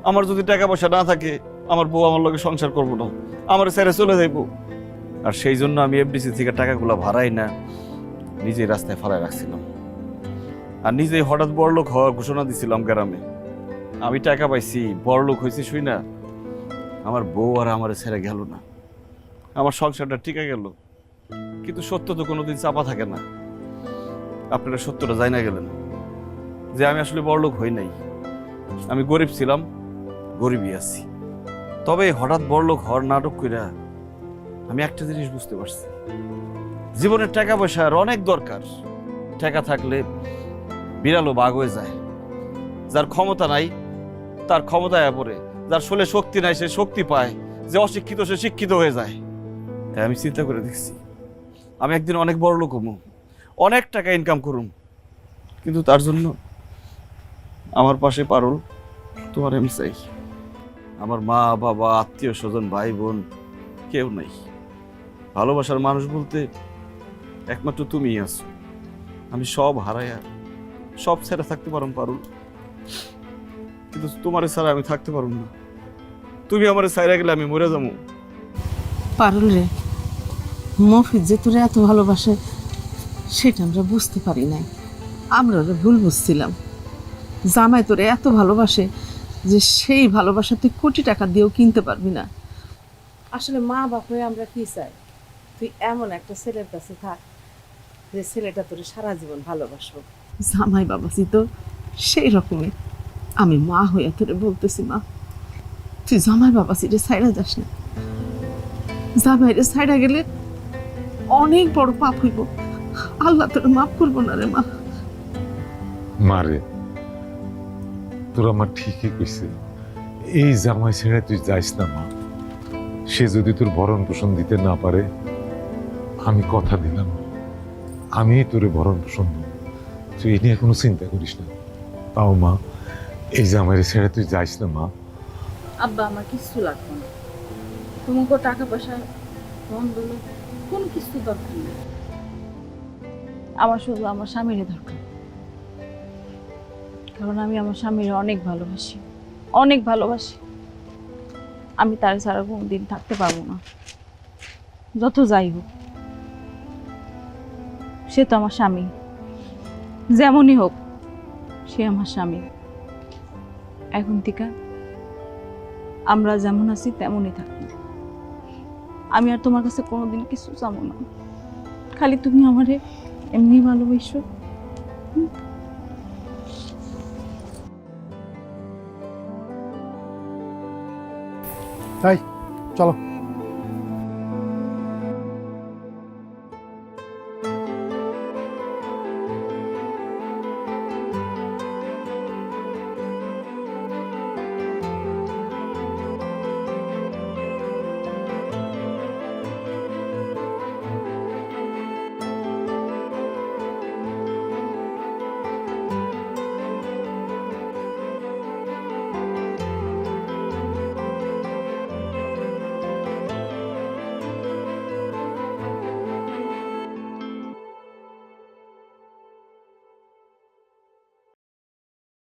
আমার যদি টাকা পয়সা না থাকে আমার বউ আমার লগে সংসার করবো না, আমার সাইরা চলে যাইব। আর সেই জন্য আমি এফডিসি থেকে টাকাগুলো ভাড়াই না নিজেই রাস্তায় ফেলায় রাখছিলাম। আর নিজেই হঠাৎ বড়লোক হওয়ার ঘোষণা দিছিলাম গ্রামে। আমি টাকা পাইছি, বড়লোক হয়েছি শুই না, আমার বউ আর আমার ছেড়ে গেল না, আমার সংসারটা টিকে গেল। কিন্তু সত্য তো কোনোদিন চাপা থাকে না। আপনারা সত্যটা জানা গেলেন যে আমি আসলে বড়লোক হই নাই, আমি গরিব ছিলাম, গরিবই আছি। তবে হঠাৎ বড়লোক হওয়ার নাটক কইরা আমি একটা জিনিস বুঝতে পারছি, জীবনের টাকা পয়সার অনেক দরকার। টাকা থাকলে বিড়ালও বাঘ হয়ে যায়। যার ক্ষমতা নাই তার ক্ষমতায় পড়ে, যার শরীরে শক্তি নাই সে শক্তি পায়, যে অশিক্ষিত সে শিক্ষিত হয়ে যায়। তাই আমি চিন্তা করে দেখছি আমি একদিন অনেক বড় লোক হবো, অনেক টাকা ইনকাম করুম, কিন্তু তার জন্য আমার পাশে পারুল তোমার আমি চাই। আমার মা বাবা আত্মীয় স্বজন ভাই বোন কেউ নাই। ভালোবাসার মানুষ বলতে একমাত্র তুমিই আছো। আমি সব হারাইয়া সব ছেড়ে থাকতে পারুম পারুল, কিন্তু তোমার ছাড়া আমি থাকতে পারুম না। তুমি আমার ছাইরা গেলে আমি মরে যাবো। পারুল রে, মফিজ যে তোরে এত ভালোবাসে সেটা আমরা বুঝতে পারি নাই। আমরা ওরে ভুল বুঝছিলাম। জামাই তোরে এত ভালোবাসে যে সেই ভালোবাসা তুই কোটি টাকা দিয়েও কিনতে পারবি না। আসলে মা বাপ হয়ে আমরা কি চাই, তুই এমন একটা ছেলের কাছে থাক যে ছেলেটা তোরে সারা জীবন ভালোবাসবো। জামাই বাবাজি তো সেই রকমই। আমি মা হইয়া তোরে বলতেছি, মা তুই জামাই বাবাজিরে ছাইড়া যাস না। জামাইরে ছাইড়া গেলে অনেক বড় পাপ হইব, আল্লাহ তোরে মাফ করবো না রে মা। মারে তোর আমার ঠিকই কইছে, এই জামাই ছেড়ে তুই যাইস না মা। সে যদি তোর ভরণ পোষণ দিতে না পারে, আমি কথা দিলাম আমি তোরে ভরণ পোষণ দেব। তুই এই নিয়ে কোনো চিন্তা করিস না। তাও মা, এই জামাইরে ছেড়ে তুই যাইস না মা। আব্বা, আমার কিছু লাগবে না, তোমাকে টাকা পয়সা ধন দৌলত কোনো কিছু দরকার নেই। আমার শুধু আমার স্বামীর দরকার, কারণ আমি আমার স্বামীর অনেক ভালোবাসি, অনেক ভালোবাসি। আমি তার ছাড়া কোনো দিন থাকতে পারবো না। যত যাই হোক, সে তো আমার স্বামী, যেমনই হোক সে আমার স্বামী। এখন থেকে আমরা যেমন আছি তেমনই থাকি। আমি আর তোমার কাছে কোনোদিন কিছু চাবো না, খালি তুমি আমারে এমনি ভালোবাসো। তাই চলো।